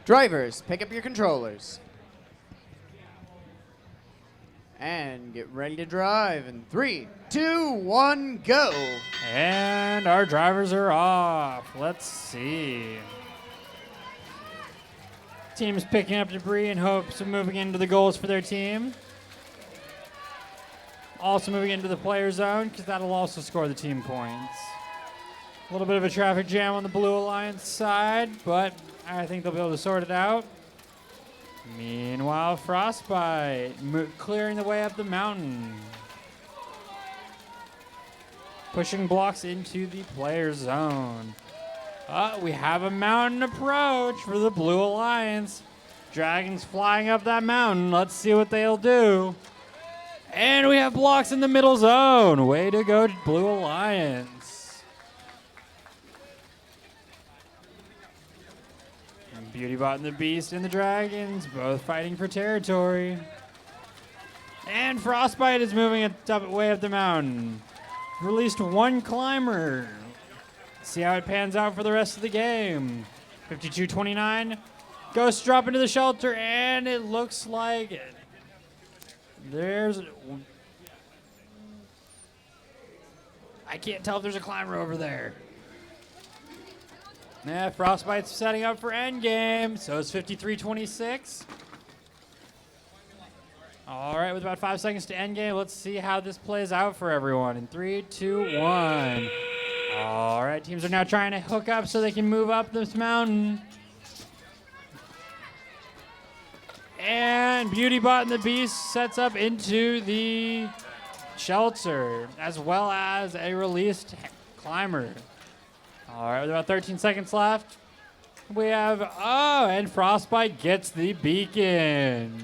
Drivers, pick up your controllers. And get ready to drive in 3, 2, 1, go. And our drivers are off. Let's see. Team's picking up debris in hopes of moving into the goals for their team. Also moving into the player zone, because that'll also score the team points. A little bit of a traffic jam on the Blue Alliance side, but I think they'll be able to sort it out. Meanwhile, Frostbite clearing the way up the mountain. Pushing blocks into the player zone. We have a mountain approach for the Blue Alliance. Dragons flying up that mountain. Let's see what they'll do. And we have blocks in the middle zone. Way to go, Blue Alliance. Beautybot and the Beast and the Dragons both fighting for territory. And Frostbite is moving way up the mountain. Released one climber. See how it pans out for the rest of the game. 52-29. Ghosts drop into the shelter, and it looks like there's... I can't tell if there's a climber over there. Yeah, Frostbite's setting up for endgame, so it's 53-26. All right, with about 5 seconds to endgame, let's see how this plays out for everyone. In 3, 2, 1. All right, teams are now trying to hook up so they can move up this mountain. And Beautybot and the Beast sets up into the shelter, as well as a released climber. All right, with about 13 seconds left, we have, and Frostbite gets the beacon.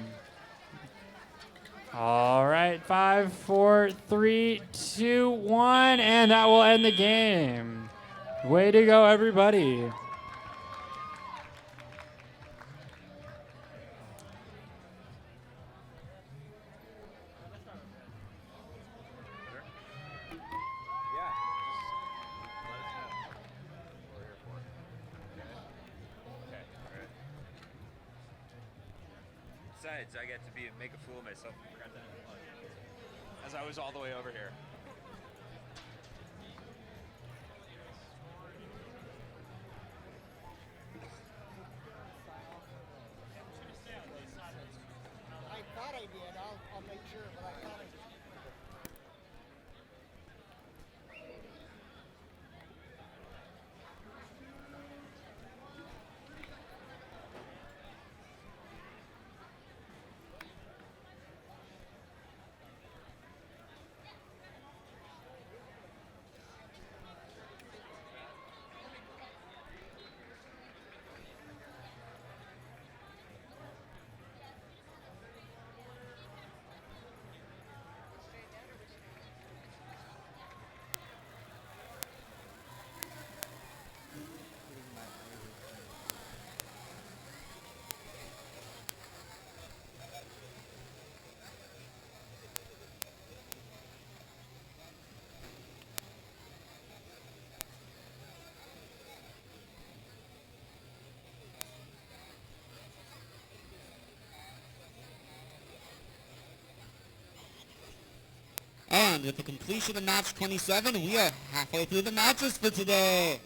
All right, 5, 4, 3, 2, 1, and that will end the game. Way to go, everybody. Besides, I get to make a fool of myself as I was all the way over here. I thought I did. I'll make sure, but I thought I did. And with the completion of match 27, we are halfway through the matches for today.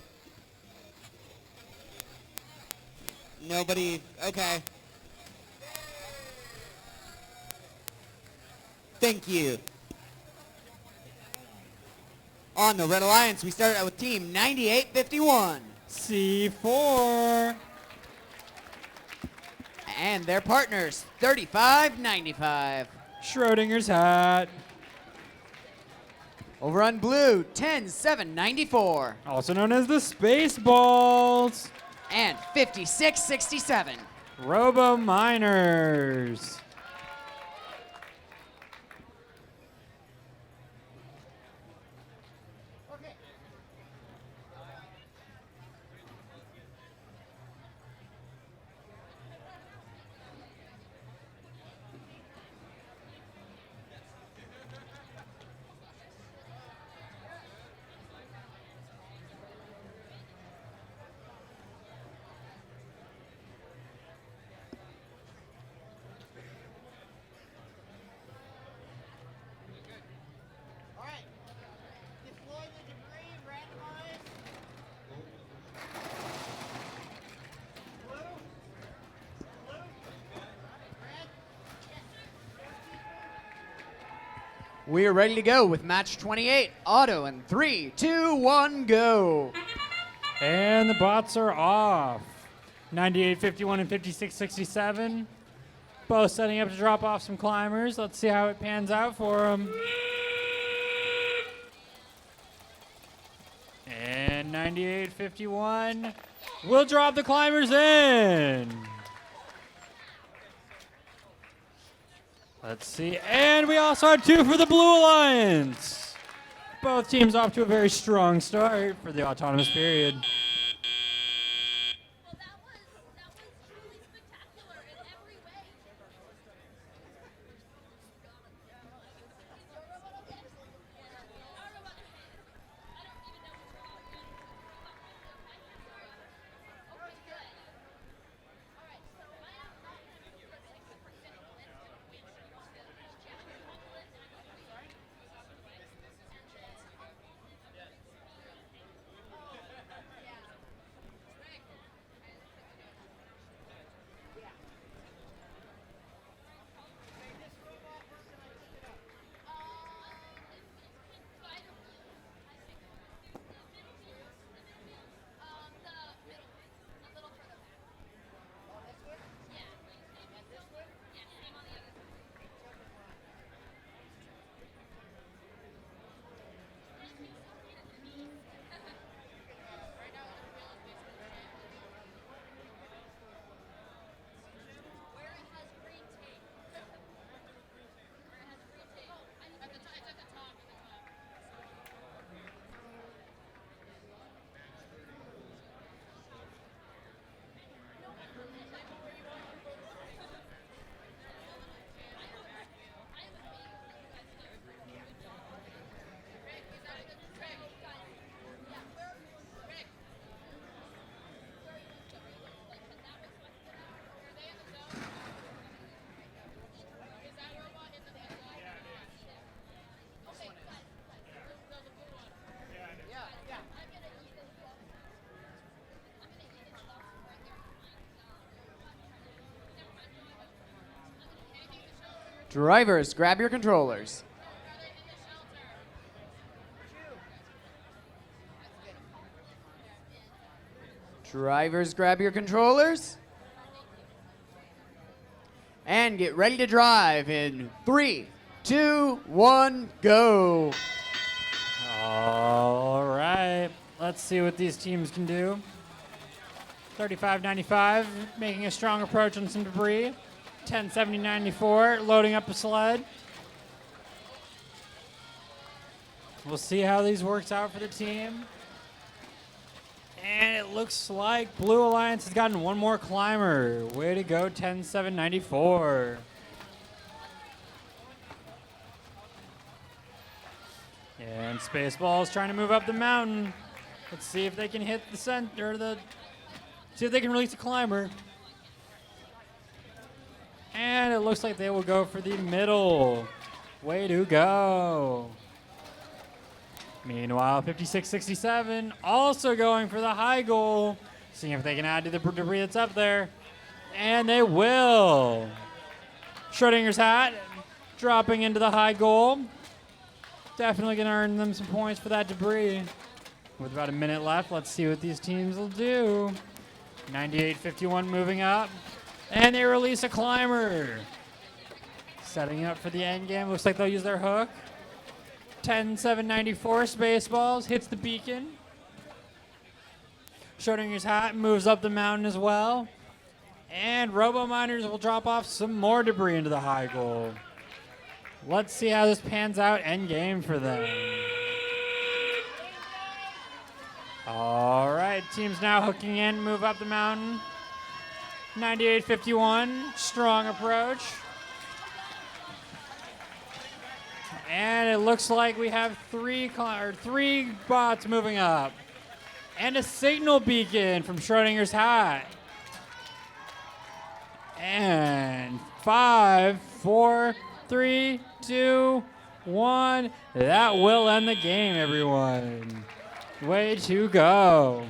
Nobody, okay. Thank you. On the Red Alliance, we start out with team 9851. C4. And their partners, 3595. Schrodinger's hat. Over on blue, 10794. Also known as the Spaceballs. And 5667. Robo Miners. All right. Deploy the debris, randomize. Blue. Blue. Red. We are ready to go with match 28. Auto in 3, 2, 1, go. And the bots are off. 9851 and 5667. Both setting up to drop off some climbers. Let's see how it pans out for them. And 9851 will drop the climbers in. Let's see. And we also had 2 for the Blue Alliance. Both teams off to a very strong start for the autonomous period. Well, that was truly spectacular in every way. Drivers, grab your controllers. Drivers, grab your controllers. And get ready to drive in 3, 2, 1, go. All right. Let's see what these teams can do. 3595 making a strong approach on some debris. 107094 loading up a sled. We'll see how these works out for the team. And it looks like Blue Alliance has gotten one more climber. Way to go, 10794. And Spaceball's trying to move up the mountain. Let's see if they can hit the center, see if they can release a climber. And it looks like they will go for the middle. Way to go. Meanwhile, 56-67 also going for the high goal, seeing if they can add to the debris that's up there. And they will. Schrodinger's hat dropping into the high goal. Definitely going to earn them some points for that debris. With about a minute left, let's see what these teams will do. 98-51 moving up. And they release a climber. Setting up for the end game. Looks like they'll use their hook. 10-7-94 Spaceballs hits the beacon. Schrodinger's hat moves up the mountain as well. And Robo Miners will drop off some more debris into the high goal. Let's see how this pans out end game for them. All right, teams now hooking in, move up the mountain. 98-51, strong approach. And it looks like we have three bots moving up. And a signal beacon from Schrodinger's hat. And 5, 4, 3, 2, 1. That will end the game, everyone. Way to go.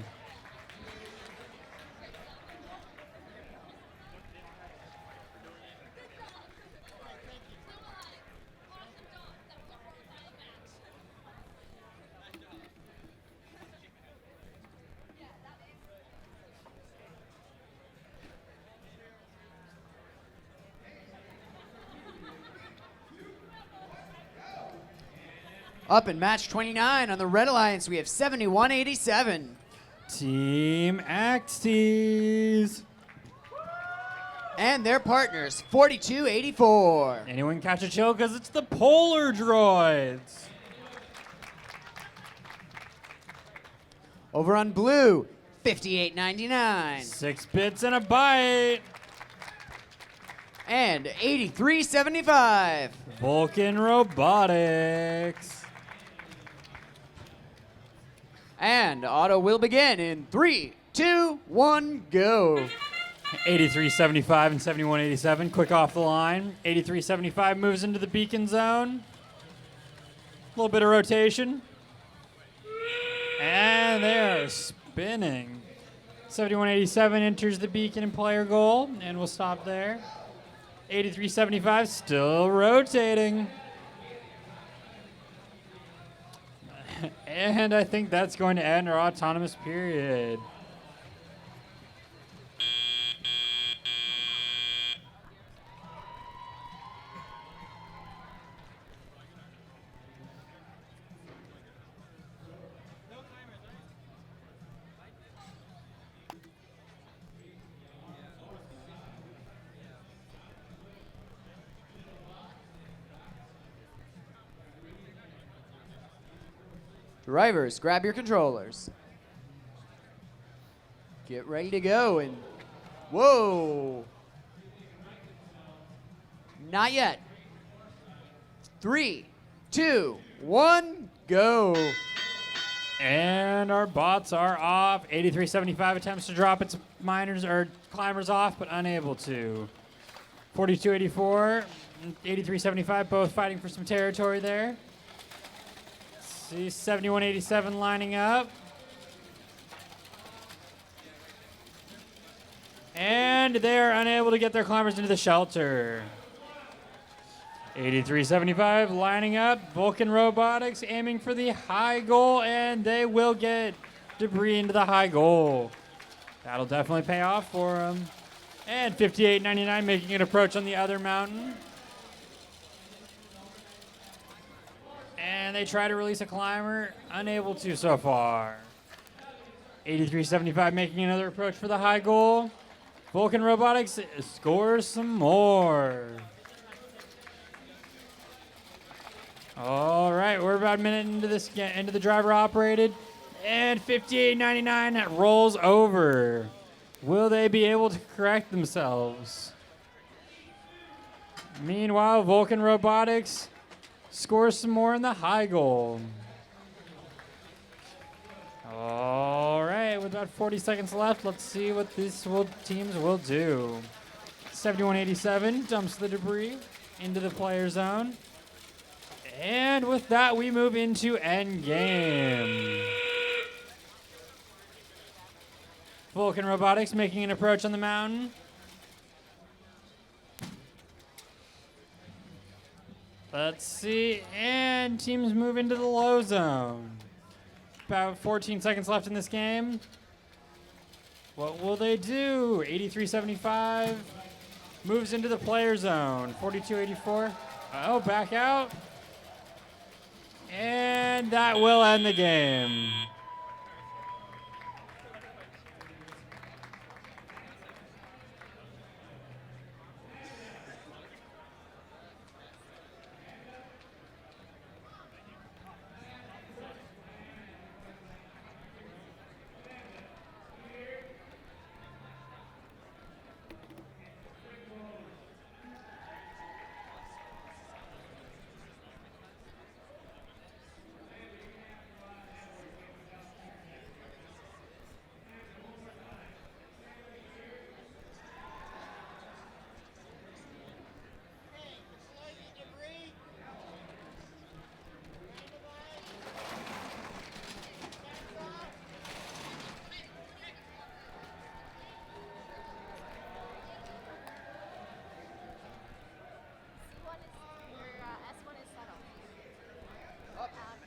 Up in match 29 on the Red Alliance, we have 71-87. Team Axes. And their partners, 42-84. Anyone catch a chill? Because it's the Polar Droids. Over on blue, 58-99. 6 bits and a bite. And 83-75. Vulcan Robotics. And auto will begin in 3, 2, 1, go. 83-75 and 71-87. Quick off the line. 83-75 moves into the beacon zone. A little bit of rotation. And they are spinning. 71-87 enters the beacon and player goal. And we'll stop there. 83-75 still rotating. And I think that's going to end our autonomous period. Drivers, grab your controllers. Get ready to go and whoa. Not yet. 3, 2, 1, go. And our bots are off. 83-75 attempts to drop its miners or climbers off, but unable to. 42-84, 83-75, both fighting for some territory there. See 71-87 lining up. And they are unable to get their climbers into the shelter. 83-75 lining up. Vulcan Robotics aiming for the high goal, and they will get debris into the high goal. That'll definitely pay off for them. And 58-99 making an approach on the other mountain. And they try to release a climber, unable to so far. 83-75 making another approach for the high goal. Vulcan Robotics scores some more. All right, we're about a minute into this, into the driver operated. And 58-99 rolls over. Will they be able to correct themselves? Meanwhile, Vulcan Robotics scores some more in the high goal. All right, with about 40 seconds left, let's see what these teams will do. 71-87 dumps the debris into the player zone. And with that, we move into endgame. Vulcan Robotics making an approach on the mountain. Let's see, and teams move into the low zone. About 14 seconds left in this game. What will they do? 83-75 moves into the player zone. 42-84. Oh, back out. And that will end the game. C1 is your S1 is subtle.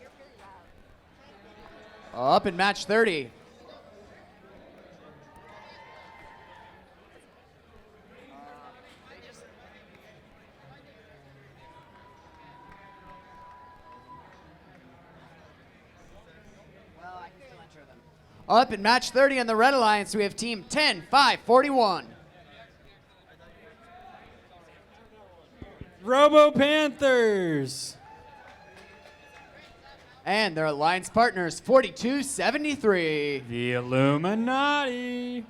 You're really loud. Up in match 30. Up in match 30 on the Red Alliance, we have team 10-5-41. Robo Panthers. And their alliance partners, 42-73. The Illuminati.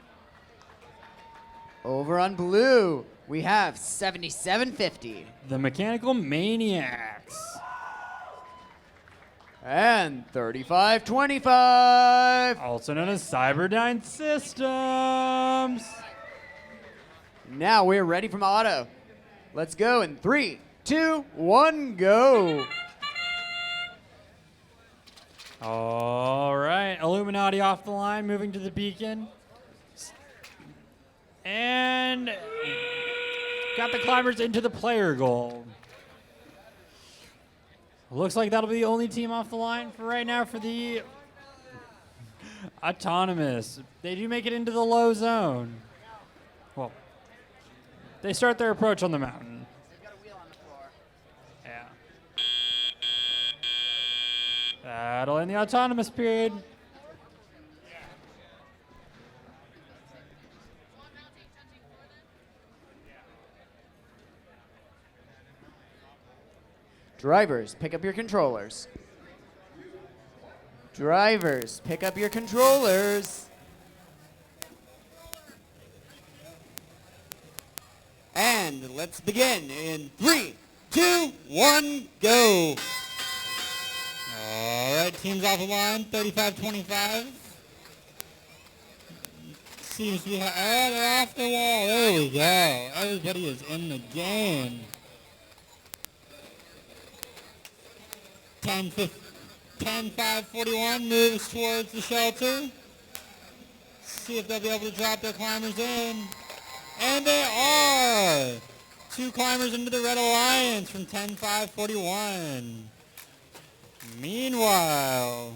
Over on blue, we have 77-50. The Mechanical Maniacs. And 35-25. Also known as Cyberdyne Systems. Now we're ready from auto. Let's go in 3, 2, 1, go. All right, Illuminati off the line, moving to the beacon. And got the climbers into the player goal. Looks like that'll be the only team off the line for right now for the Autonomous. They do make it into the low zone. Well, they start their approach on the mountain. Yeah. That'll end the Autonomous period. Drivers, pick up your controllers. Drivers, pick up your controllers. And let's begin in 3, 2, 1, go. All right, teams off the line, 35-25. Seems to be, they're off the wall. There we go. Everybody is in the game. 10-5-41 moves towards the shelter. See if they'll be able to drop their climbers in. And they are! 2 climbers into the Red Alliance from 10-5-41. Meanwhile,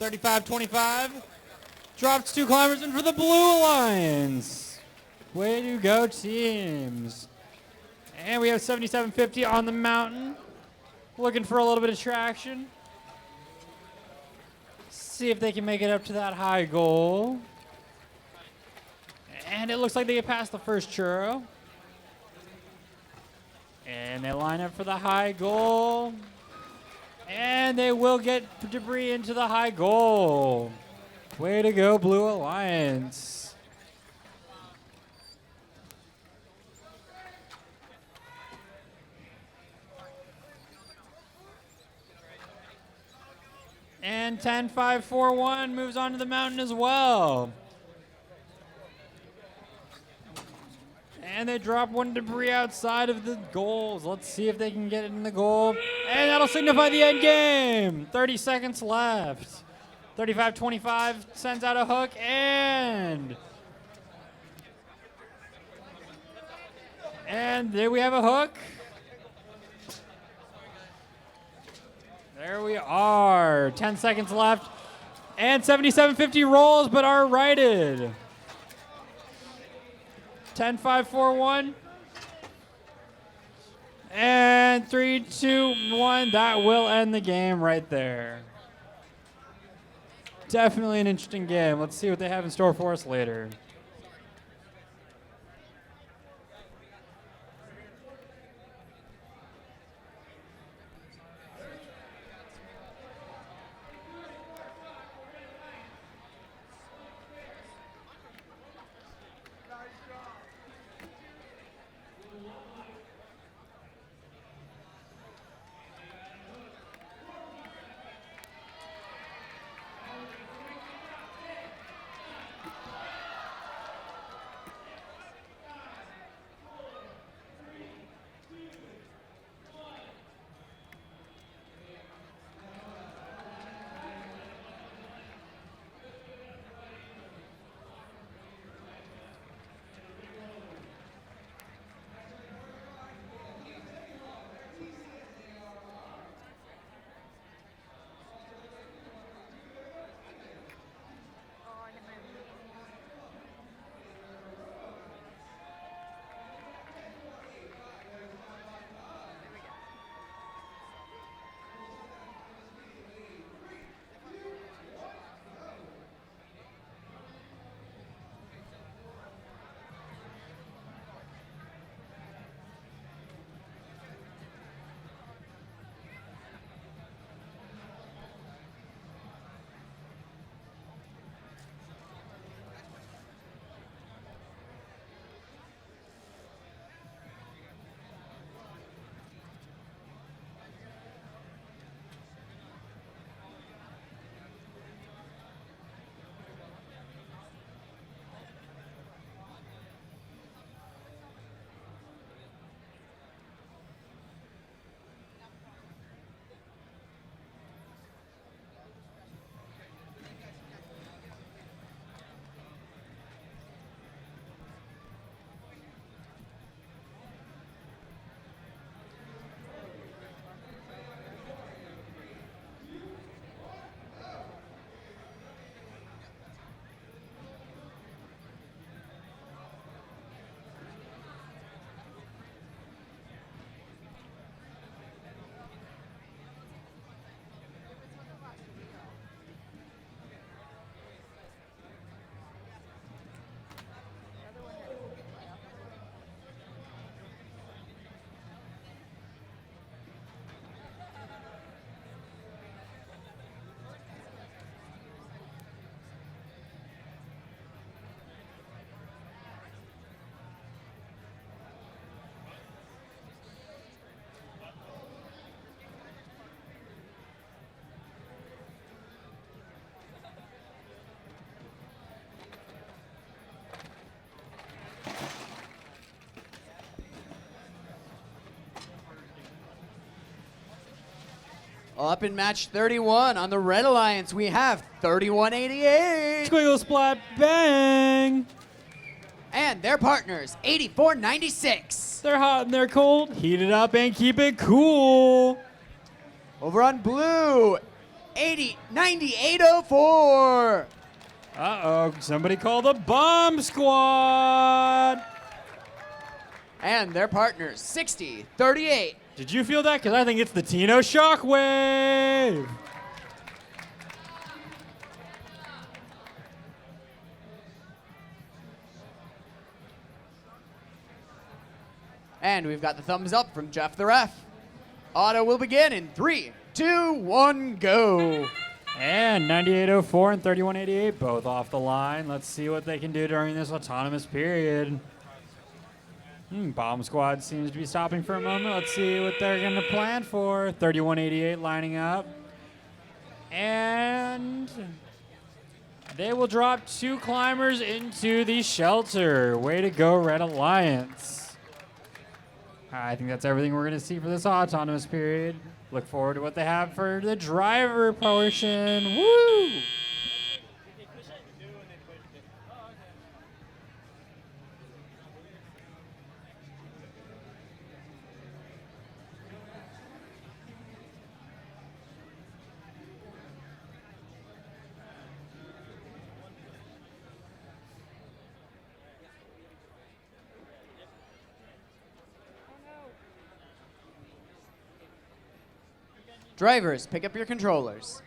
35-25 drops 2 climbers in for the Blue Alliance. Way to go, teams. And we have 77-50 on the mountain. Looking for a little bit of traction. See if they can make it up to that high goal. And it looks like they get past the first churro. And they line up for the high goal. And they will get debris into the high goal. Way to go, Blue Alliance. And 10-5-4-1 moves on to the mountain as well. And they drop one debris outside of the goals. Let's see if they can get it in the goal. And that'll signify the end game. 30 seconds left. 35-25 sends out a hook, and there we have a hook. There we are. 10 seconds left. And 77-50 rolls, but are righted. 10-5-4-1. And 3-2-1. That will end the game right there. Definitely an interesting game. Let's see what they have in store for us later. Up in match 31 on the Red Alliance, we have 31-88. Squiggle splat bang. And their partners, 84-96. They're hot and they're cold. Heat it up and keep it cool. Over on blue, 98-04. Uh-oh, somebody call the bomb squad. And their partners, 60-38. Did you feel that? Because I think it's the Tino Shockwave. And we've got the thumbs up from Jeff the ref. Auto will begin in 3, 2, 1, go. And 98-04 and 31-88 both off the line. Let's see what they can do during this autonomous period. Bomb squad seems to be stopping for a moment. Let's see what they're going to plan for. 31-88 lining up. And They will drop 2 climbers into the shelter. Way to go, Red Alliance. I think that's everything we're going to see for this autonomous period. Look forward to what they have for the driver portion. Woo! Drivers, pick up your controllers.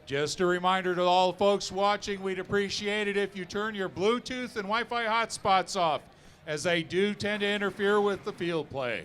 Just a reminder to all folks watching, we'd appreciate it if you turn your Bluetooth and Wi-Fi hotspots off, as they do tend to interfere with the field play.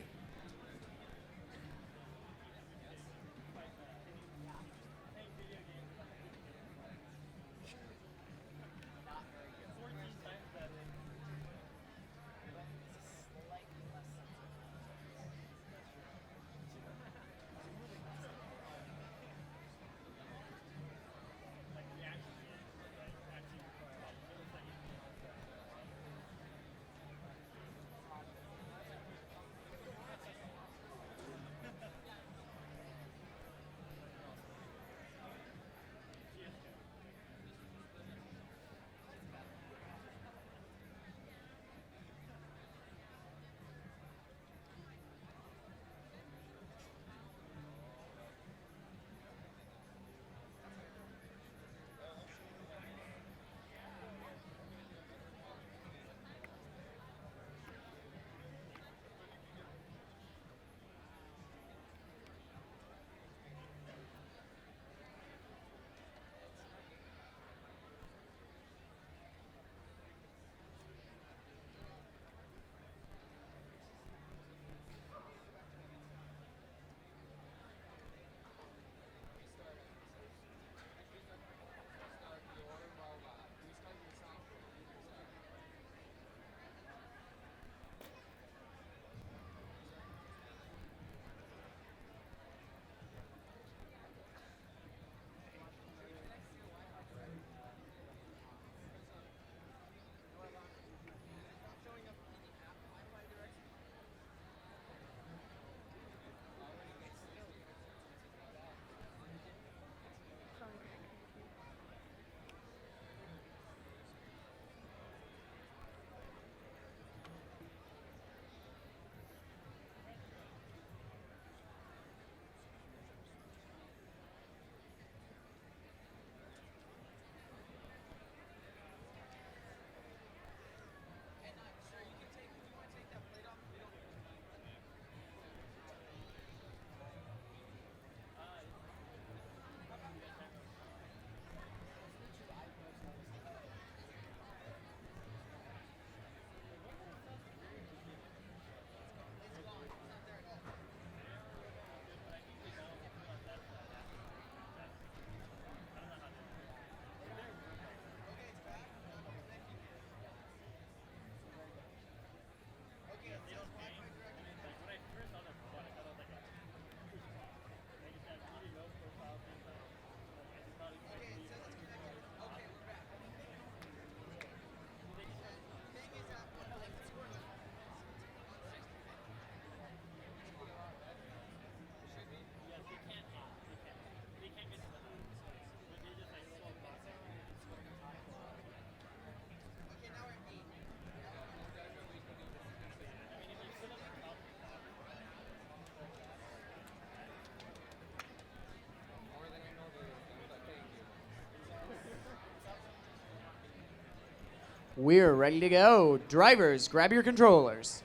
We're ready to go. Drivers, grab your controllers.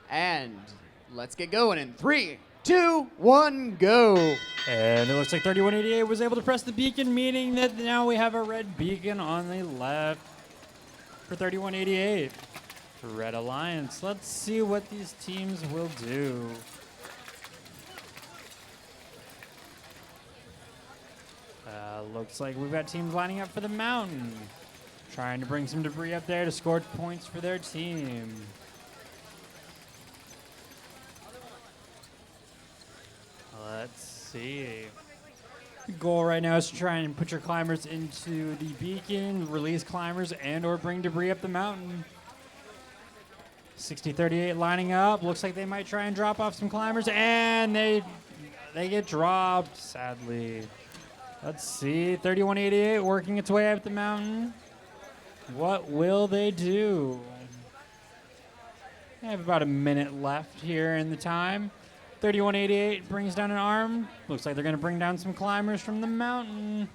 And let's get going in 3, 2, 1, go. And it looks like 3188 was able to press the beacon, meaning that now we have a red beacon on the left for 3188. Red Alliance. Let's see what these teams will do. Looks like we've got teams lining up for the mountain, trying to bring some debris up there to score points for their team. Let's see. The goal right now is to try and put your climbers into the beacon, release climbers, and or bring debris up the mountain. 6038 lining up. Looks like they might try and drop off some climbers, and they get dropped, sadly. Let's see. 3188 working its way up the mountain. What will they do? They have about a minute left here in the time. 3188 brings down an arm. Looks like they're going to bring down some climbers from the mountain.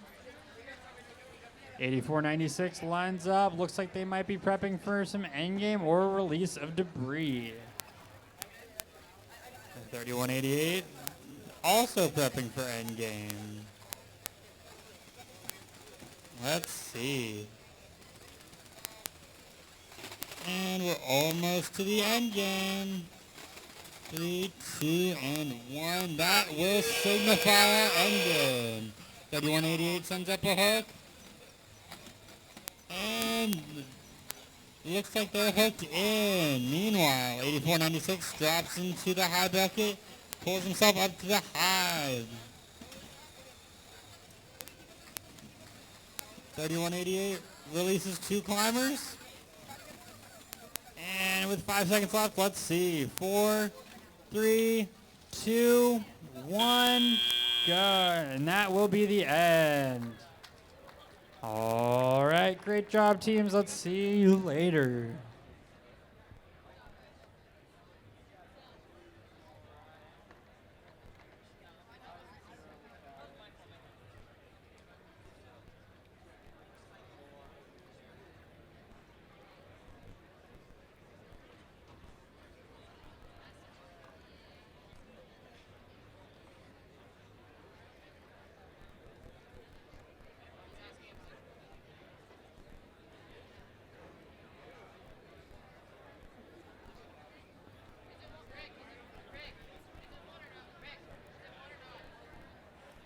8496 lines up. Looks like they might be prepping for some endgame or release of debris. 3188 also prepping for endgame. Let's see. And we're almost to the endgame. 3, 2, and 1. That will signify our endgame. 3188 sends up a hook. And looks like they're hooked in. Meanwhile, 8496 drops into the high bucket, pulls himself up to the hive. 3188 releases 2 climbers. And with 5 seconds left, let's see. 4, 3, 2, 1, go. And that will be the end. All right, great job, teams. Let's see you later.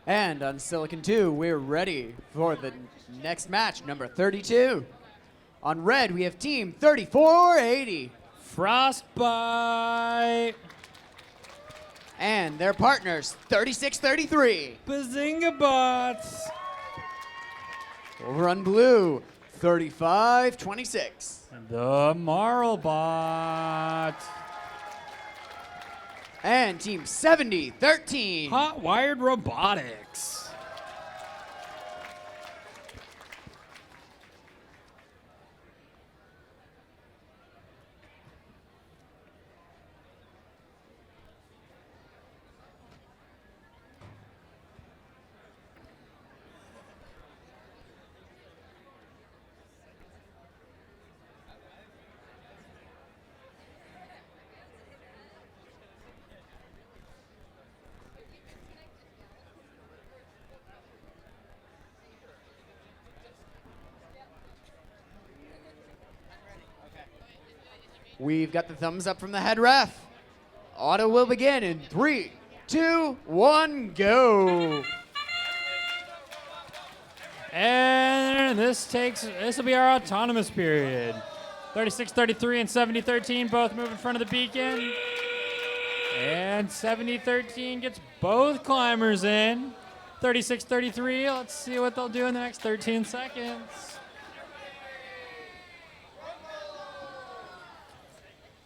And on Silicon 2, we're ready for the next match, number 32. On red, we have team 3480. Frostbite. And their partners, 3633. Bazinga Bots. Over on blue, 3526. The Marl Bot. And team 7013. Hot Wired Robotics. We've got the thumbs up from the head ref. Auto will begin in 3, 2, 1, go. And this will be our autonomous period. 3633 and 7013 both move in front of the beacon. And 7013 gets both climbers in. 3633, let's see what they'll do in the next 13 seconds.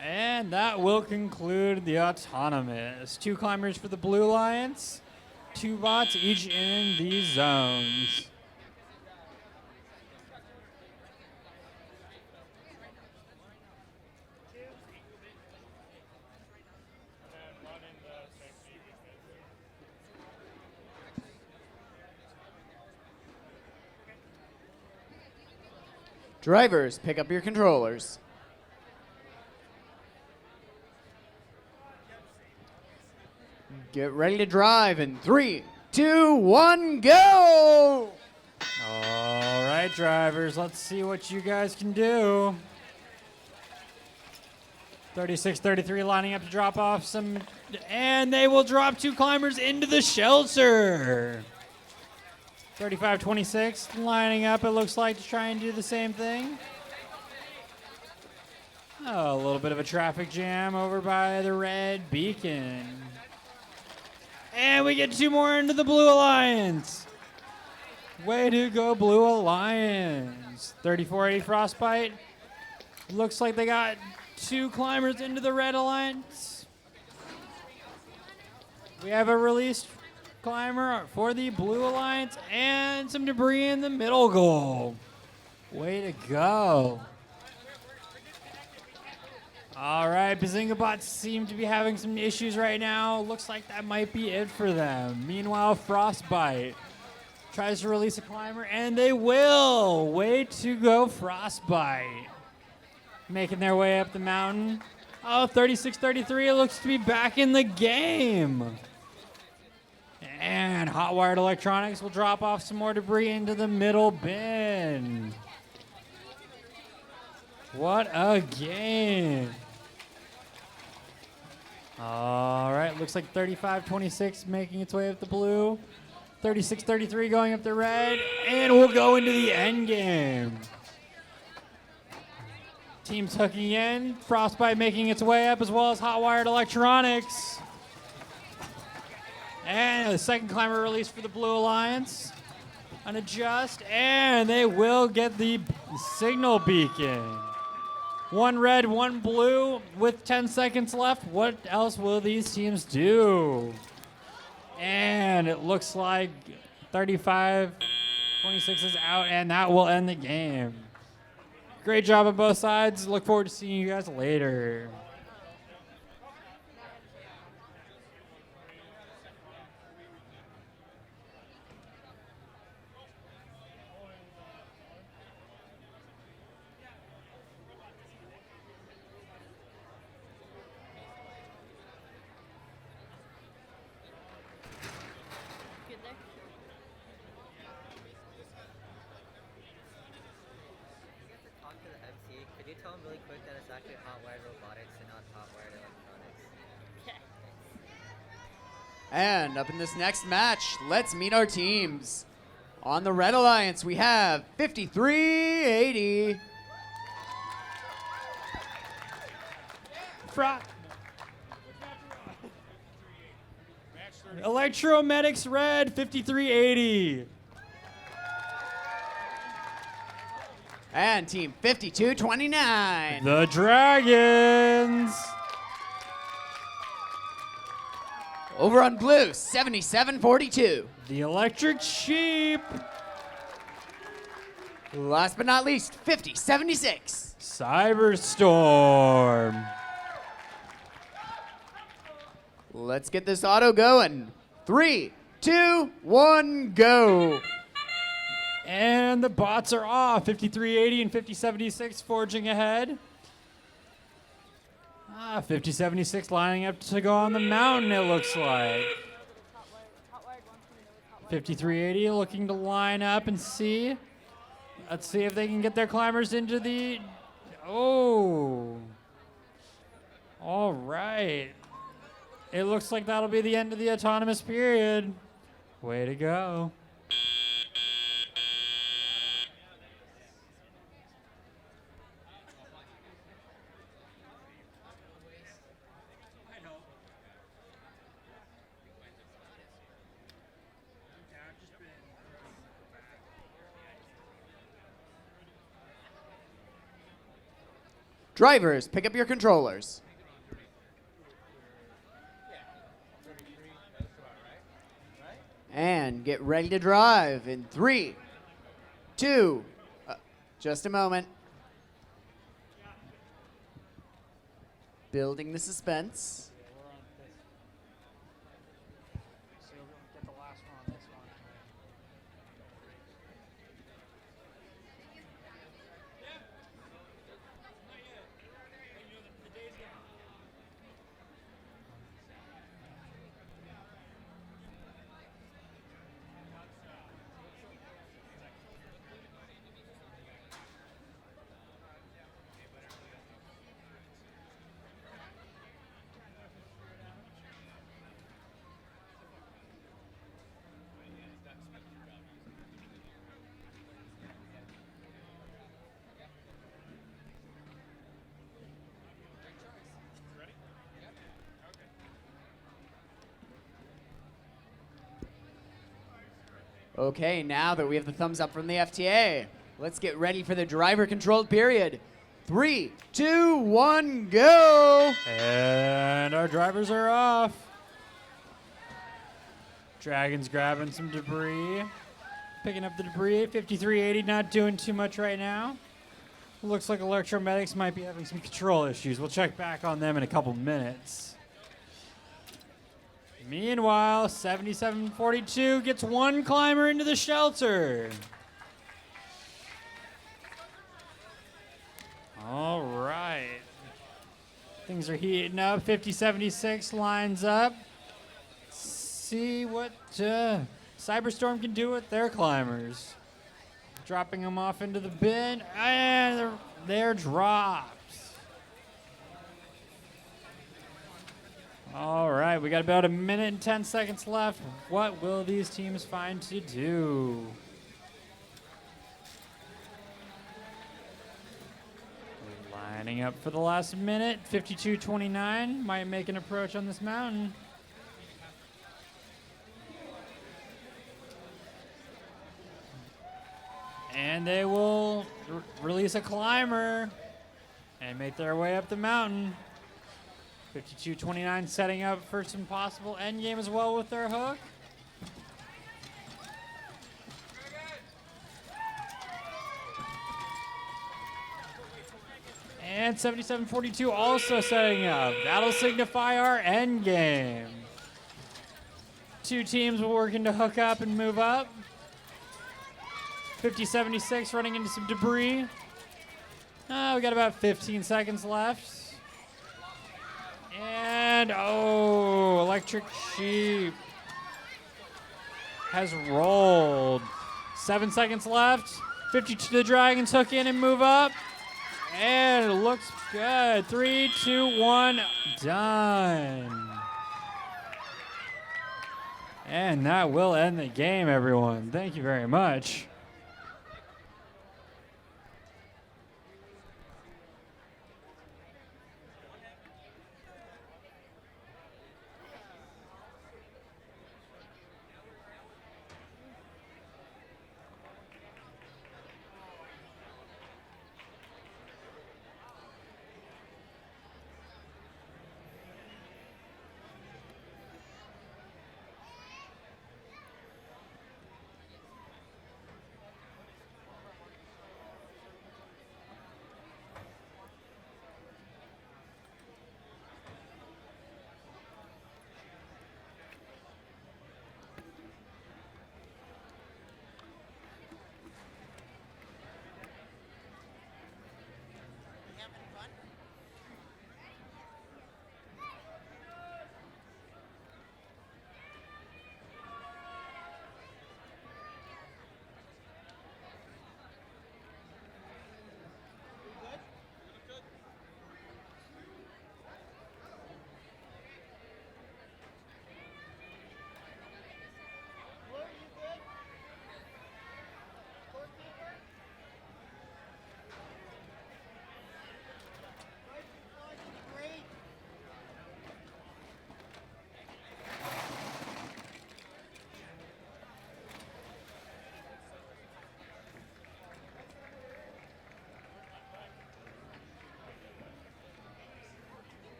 And that will conclude the autonomous. 2 climbers for the Blue Alliance, 2 bots each in these zones. Drivers, pick up your controllers. Get ready to drive in 3, 2, 1, go! All right, drivers, let's see what you guys can do. 36-33 lining up to drop off some, and they will drop 2 climbers into the shelter. 35-26 lining up, it looks like, to try and do the same thing. Oh, a little bit of a traffic jam over by the red beacon. And we get 2 more into the Blue Alliance. Way to go, Blue Alliance. 34-80 Frostbite. Looks like they got 2 climbers into the Red Alliance. We have a released climber for the Blue Alliance and some debris in the middle goal. Way to go. All right, Bazinga bots seem to be having some issues right now. Looks like that might be it for them. Meanwhile, Frostbite tries to release a climber, and they will. Way to go, Frostbite. Making their way up the mountain. Oh, 36-33, it looks to be back in the game. And Hot Wired Electronics will drop off some more debris into the middle bin. What a game. All right, looks like 35-26 making its way up the blue. 36-33 going up the red, and we'll go into the end game. Teams hooking in, Frostbite making its way up, as well as Hot Wired Electronics. And the second climber release for the Blue Alliance. An adjust, and they will get the signal beacon. 1 red, 1 blue with 10 seconds left. What else will these teams do? And it looks like 35-26 is out, and that will end the game. Great job on both sides. Look forward to seeing you guys later. Good there. Talk to the MC. Could you tell him really quick that it's actually Hot Wired Robotics and not Hot Wired Electronics? Okay. And up in this next match, let's meet our teams. On the Red Alliance, we have 53-80. Electromedics red, 53-80. And team 52-29. The Dragons. Over on blue, 77-42. The Electric Sheep. Last but not least, 50-76. Cyberstorm. Let's get this auto going. 3, 2, 1, go. And the bots are off. 53-80 and 50-76 forging ahead. 50-76 lining up to go on the mountain, it looks like. 53-80 looking to line up and see. Let's see if they can get their climbers into the... Oh. All right. It looks like that'll be the end of the autonomous period. Way to go. Drivers, pick up your controllers. And get ready to drive in 3, 2, just a moment. Building the suspense. Okay, now that we have the thumbs up from the FTA, let's get ready for the driver-controlled period. 3, 2, 1, go! And our drivers are off. Dragon's grabbing some debris. Picking up the debris. 5380 not doing too much right now. Looks like Electromedics might be having some control issues. We'll check back on them in a couple minutes. Meanwhile, 7742 gets one climber into the shelter. All right. Things are heating up. 5076 lines up. See what Cyberstorm can do with their climbers. Dropping them off into the bin, and they're dropped. All right, we got about a minute and 10 seconds left. What will these teams find to do? Lining up for the last minute. 5229 might make an approach on this mountain. And they will release a climber and make their way up the mountain. 5229 setting up for some possible endgame as well with their hook. And 7742 also setting up. That'll signify our endgame. Two teams will working to hook up and move up. 5076 running into some debris. We got about 15 seconds left. And, Electric Sheep has rolled. 7 seconds left. 52, the Dragons hook in and move up. And it looks good. 3, 2, 1, done. And that will end the game, everyone. Thank you very much.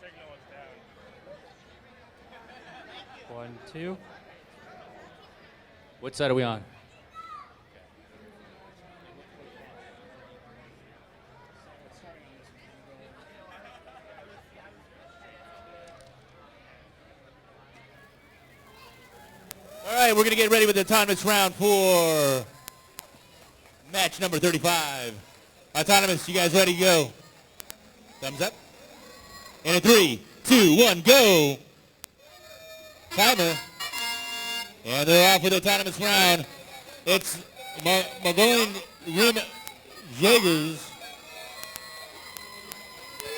Signal is down. 1, 2. What side are we on? All right, we're going to get ready with the autonomous round for match number 35. Autonomous, you guys ready to go? Thumbs up. And a 3, 2, 1, go. Timer. And they're off with the autonomous round. It's Magoin Rim Jaegers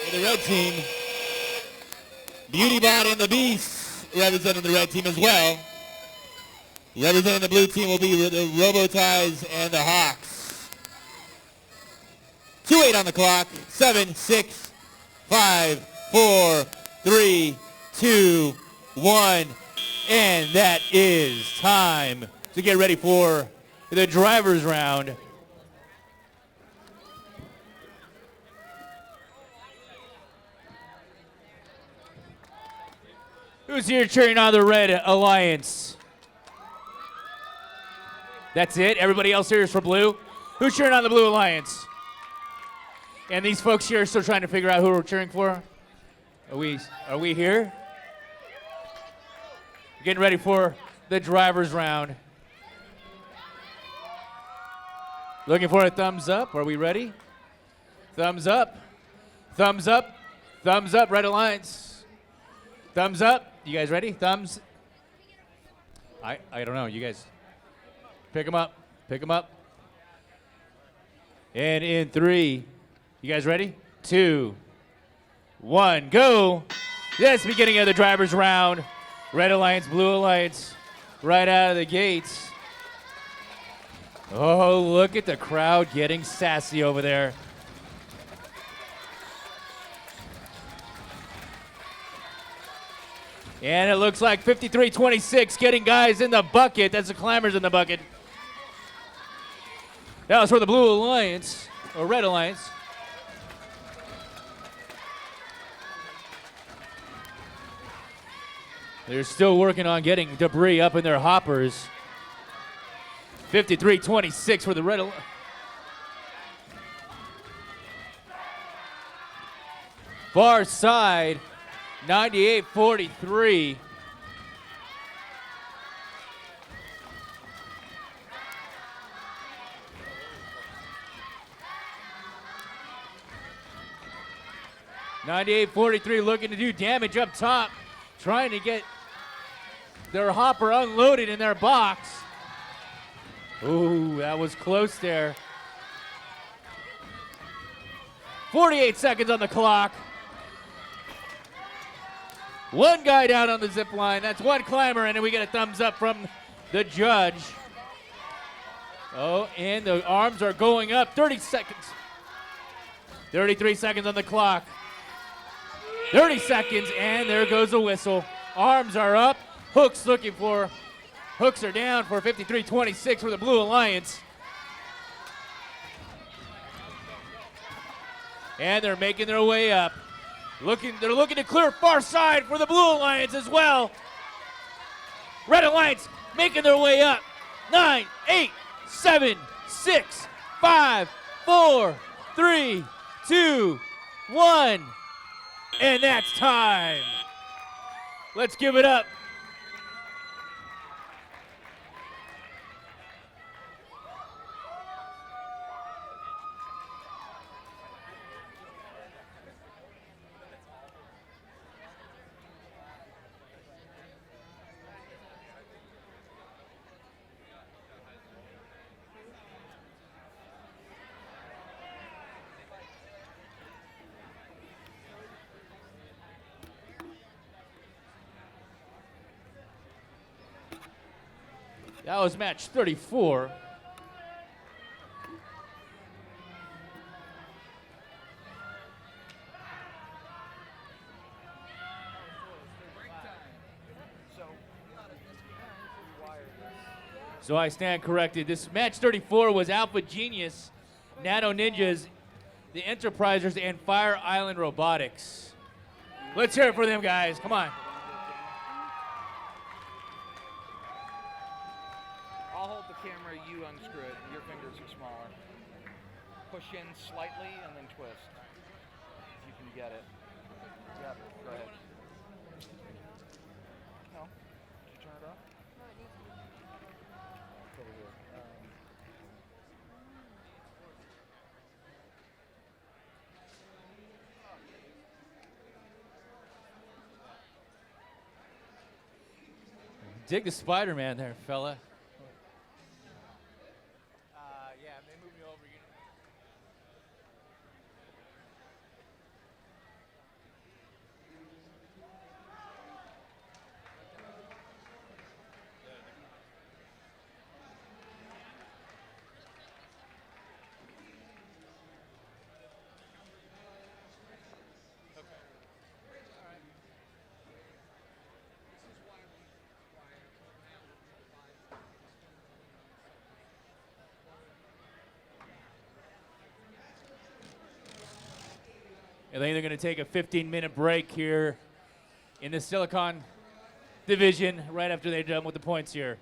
for the red team. Beauty Bot and the Beast representing the red team as well. Representing the blue team will be the Roboties and the Hawks. 2:08 on the clock. 7, 6, 5, 4, 3, 2, 1. And that is time to get ready for the driver's round. Who's here cheering on the Red Alliance? That's it? Everybody else here is for blue? Who's cheering on the Blue Alliance? And these folks here are still trying to figure out who we're cheering for? Are we here? Getting ready for the driver's round. Looking for a thumbs up. Are we ready? Thumbs up. Thumbs up. Thumbs up, Red Alliance. Thumbs up. You guys ready? Thumbs. I don't know. You guys pick them up. Pick them up. And in 3, you guys ready? 2, 1, go. Yes, beginning of the driver's round. Red Alliance, Blue Alliance, right out of the gates. Oh, look at the crowd getting sassy over there. And it looks like 53-26 getting guys in the bucket. That's the climbers in the bucket. That was for the Blue Alliance, or Red Alliance. They're still working on getting debris up in their hoppers. 53-26 for the Red Alliance. Far side, 98-43. Looking to do damage up top, trying to get their hopper unloaded in their box. Ooh, that was close there. 48 seconds on the clock. One guy down on the zip line. That's one climber, and then we get a thumbs up from the judge. Oh, and the arms are going up. 30 seconds. 33 seconds on the clock. 30 seconds, and there goes a whistle. Arms are up. Hooks are down for 53-26 for the Blue Alliance. And they're making their way up. They're looking to clear far side for the Blue Alliance as well. Red Alliance making their way up. 9, 8, 7, 6, 5, 4, 3, 2, 1. And that's time. Let's give it up. That was match 34. So I stand corrected. This match 34 was Alpha Genius, Nano Ninjas, the Enterprisers, and Fire Island Robotics. Let's hear it for them, guys. Come on. I'll hold the camera, you unscrew it. Your fingers are smaller. Push in slightly and then twist. If you can get it. Yeah, go ahead. No? Did you turn it off? No, it needs to be. It's over here. Dig the Spider-Man there, fella. Yeah, they moved me over. think they're going to take a 15-minute break here in the Silicon division right after they're done with the points here.